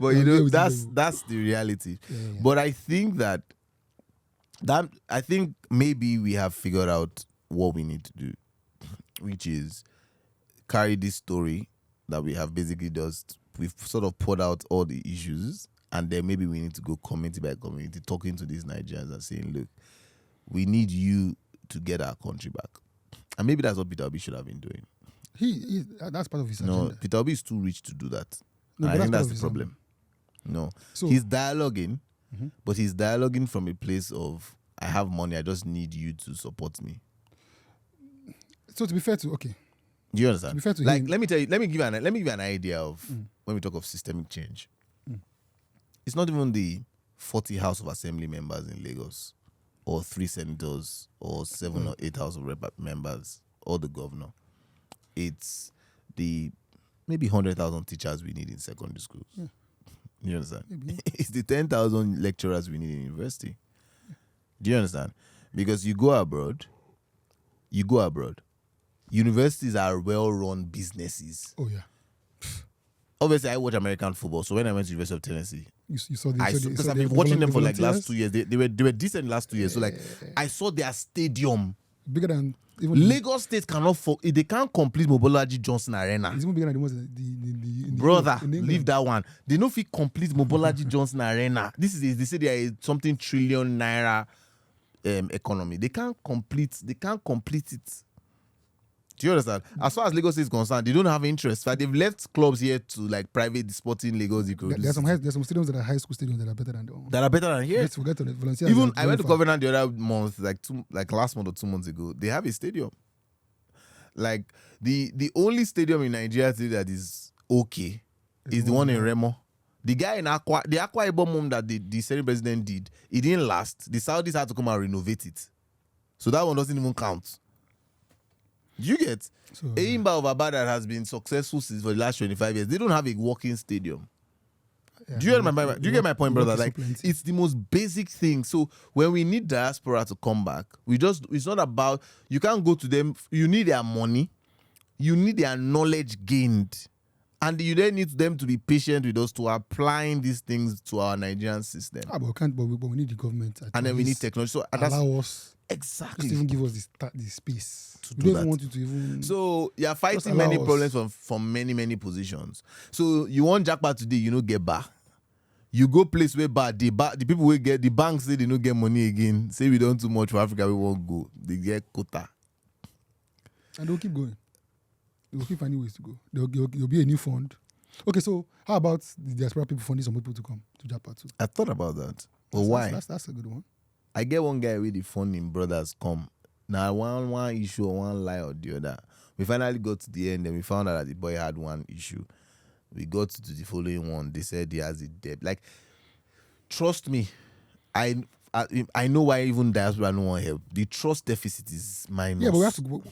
But you know, that's the reality. Yeah. But I think that I think maybe we have figured out what we need to do, which is carry this story that we have basically just, we've sort of poured out all the issues, and then maybe we need to go community by community talking to these Nigerians and saying, look, we need you to get our country back. And maybe that's what Peter Obi should have been doing. That's part of his agenda. No, Peter Obi is too rich to do that. No, I think that's the problem. No. So, he's dialoguing, but he's dialoguing from a place of, I have money, I just need you to support me. So to be fair to, okay. Do you understand? To be fair to like, him, let me give you an idea of when we talk of systemic change. It's not even the 40 House of Assembly members in Lagos, or 3 senators, or 7 or 8 House of Rep members, or the governor. It's the maybe 100,000 teachers we need in secondary schools. Yeah. You understand? Maybe. It's the 10,000 lecturers we need in university. Do you understand? Because you go abroad. Universities are well-run businesses. Oh yeah. Obviously, I watch American football. So when I went to University of Tennessee, You saw the. because I've been watching them for like last 2 years. They were decent last 2 years. So like, I saw their stadium bigger than even Lagos State cannot. They can't complete Mobolaji Johnson Arena. It's even bigger than the ones in Brother, in England. leave that one. They no fit complete Mobolaji Johnson Arena. They say they are something trillion naira economy. They can't complete it. Do you understand? As far as Lagos is concerned, they don't have interest. Like, they've left clubs here to like private sporting Lagos. There's some stadiums that are high school stadiums that are better than the one. That are better than here. Let's forget to volunteer. Even I went to Covenant the other month, like last month or 2 months ago. They have a stadium. Like the only stadium in Nigeria today that is okay is the one in Remo. The guy in Akwa Ibom that the Senate president did, it didn't last. The Saudis had to come and renovate it. So that one doesn't even count. You get Eyimba of Aba that has been successful since for the last 25 years. They don't have a working stadium. Yeah, Do you get my point, brother? Like, it's the most basic thing. So when we need diaspora to come back, it's not about, you can't go to them. You need their money. You need their knowledge gained. And you then need them to be patient with us to applying these things to our Nigerian system. But we need the government. And then we need technology. So allow us. Exactly. Just even give us the space. To we do don't that. even want you to even. So you're fighting many problems from many positions. So you want Japa today, you don't get bar. You go place where the people will get, the banks say they don't get money again. Say we don't too much for Africa, we won't go. They get quota. And they'll keep going. They'll keep finding ways to go. There'll be a new fund. Okay, so how about the diaspora people funding some people to come to Japa too? I thought about that. But why? That's a good one. I get one guy with the funding brothers come. Now one issue or one lie or the other. We finally got to the end and we found out that the boy had one issue. We got to the following one. They said he has a debt. Like, trust me, I know why even diaspora no want help. The trust deficit is minus. Yeah, but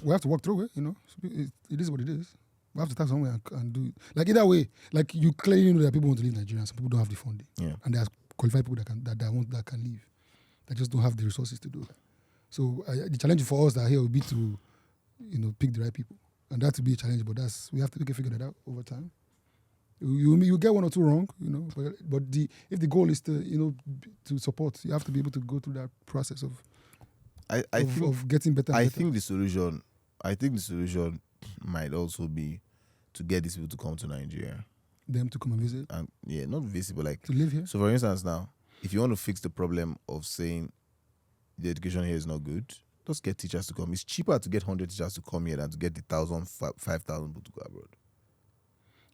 we have to work through it. You know, it is what it is. We have to start somewhere and do it. Like either way, like you clearly know that people want to leave Nigeria. Some people don't have the funding. Yeah. And there's qualified people that can leave. That just don't have the resources to do it. So the challenge for us that here will be to, pick the right people, and that will be a challenge. But we have to figure that out over time. You get one or two wrong, but if the goal is to to support, you have to be able to go through that process of getting better. I think the solution might also be to get these people to come to Nigeria. Them to come and visit. And not visit, but like to live here. So for instance now, if you want to fix the problem of saying the education here is not good, just get teachers to come. It's cheaper to get 100 teachers to come here than to get the 1,000, 5,000 people to go abroad.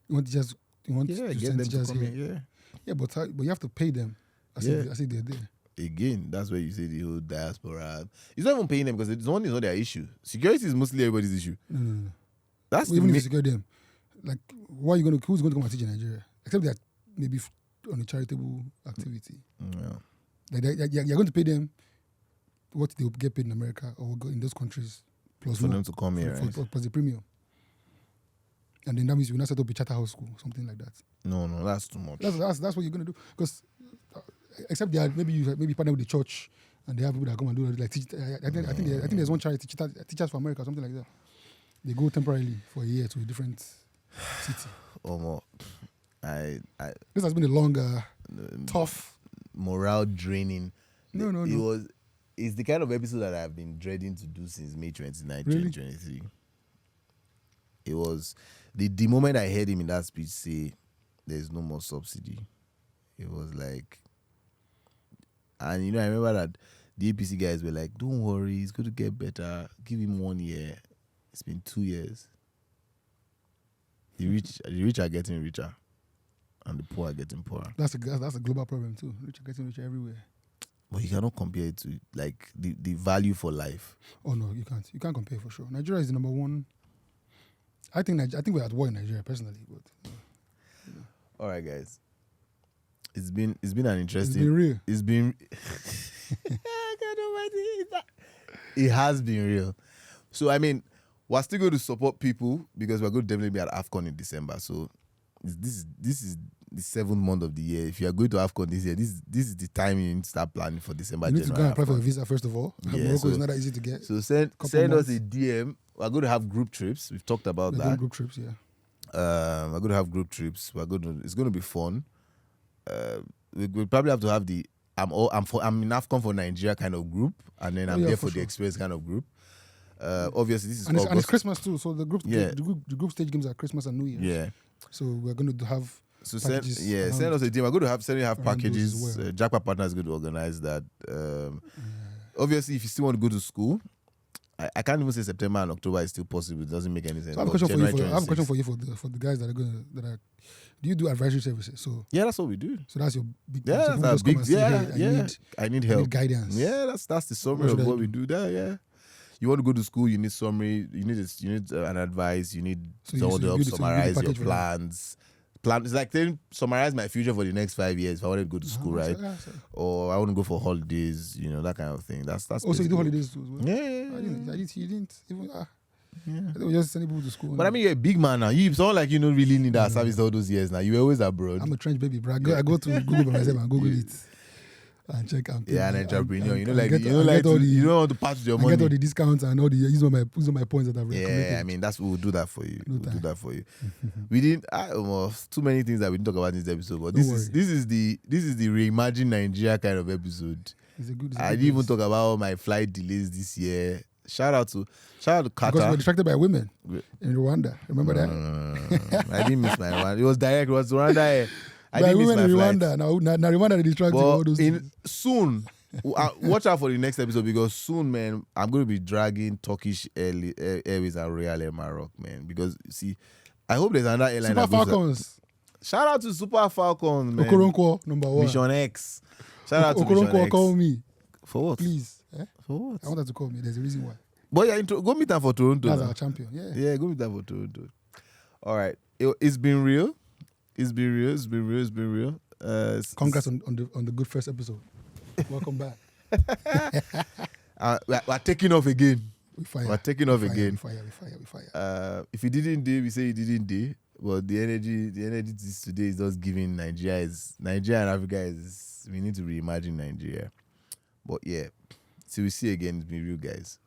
You want teachers? You want to get send them teachers to come here? here? Yeah, but you have to pay them. I say they're there. Again, that's where you say the whole diaspora. It's not even paying them because the money is not their issue. Security is mostly everybody's issue. No. That's even if you secure them, like who's going to come and teach in Nigeria? Except that maybe on a charitable activity. Yeah. Like you're going to pay them what they'll get paid in America or in those countries plus for them to come here, right? plus the premium. and then that means you will not set up a charter house school, something like that. No, that's too much. That's what you're gonna do. Because except they are, maybe partner with the church, and they have people that come and do like teach. I think there's one charity, Teachers for America, something like that. They go temporarily for a year to a different city. This has been a longer, tough, morale draining. No. It's the kind of episode that I've been dreading to do since May 29, Really? 2023. It was the moment I heard him in that speech say there's no more subsidy. It was like, and I remember that the APC guys were like, don't worry, it's going to get better. Give him 1 year. It's been 2 years. The rich are getting richer, and the poor are getting poorer. That's a global problem too. Rich are getting richer everywhere. But you cannot compare it to like the value for life. Oh no, you can't. You can't compare for sure. Nigeria is the number one. I think we're at war in Nigeria personally, but. All right, guys. It's been an interesting. It's been real. It's been. It has been real. So I mean, we're still going to support people because we're going to definitely be at AFCON in December. So this is the 7th month of the year. If you are going to AFCON this year, this is the time you need to start planning for December. You need to go and apply AFCON. for a visa first of all. Yeah, Morocco is not that easy to get. So send us a DM. We're going to have group trips. We've talked about that. Group trips, yeah. We're going to have group trips. It's going to be fun. We'll probably have to have the I'm in AFCON for Nigeria kind of group, and then I'm there for the experience kind of group. Obviously, this is and it's Christmas too. So the group stage games are Christmas and New Year. Yeah. So we're going to have send us a team. We're going to have packages. Well. Japa Partner is going to organize that. Obviously, if you still want to go to school, I can't even say September and October is still possible. It doesn't make any sense. So I have a question for you for the guys that are. Do you do advisory services? So yeah, that's what we do. So that's your big. Yeah, so that's big. I need help. I need guidance. Yeah, that's the summary of what we do there. Yeah. You want to go to school, you need summary, you need an advice, you need someone to help summarize your plans. It's like saying, summarize my future for the next 5 years if I want to go to school, right? Or I want to go for holidays, that kind of thing. That's also you do holidays too as well? Yeah. You didn't even I think we just sending people to school. But I mean, you're a big man now. You sound like you don't really need our service all those years now. You were always abroad. I'm a trench baby, bro. I go to Google by myself and Google it. And check and an entrepreneur. You don't want to pass your money. Get all the discounts and all the use all my points that I've recommended. Yeah, I mean we'll do that for you. We'll do that for you. We didn't too many things that we didn't talk about in this episode, but this is the Reimagine Nigeria kind of episode. I didn't even talk about my flight delays this year. Shout out to Qatar. Because we were distracted by women in Rwanda. Remember that? No. I didn't miss my Rwanda. It was direct. It was Rwanda. I didn't miss my Rwanda. Now Rwanda they distracted all those things. Soon, watch out for the next episode because soon, man, I'm going to be dragging Turkish Airways and Royal Air Maroc, man. Because see, I hope there's another airline. Super Falcons. Shout out to Super Falcons, man. Okoronkwo, number 1. Mission X. Shout out to Mission X. Call me. For what? Please. For what? I want her to call me. There's a reason why. But yeah, go meet her for Toronto. That's our champion. Yeah. Go meet her for Toronto. All right. It's been real. It's been real. Congrats on the good first episode. Welcome back. We're taking off again. We fire. We're taking off again. We fire. If you didn't do, we say you didn't do. But the energy today is just giving Nigeria and Africa we need to reimagine Nigeria. But yeah, till we see again, it's been real, guys.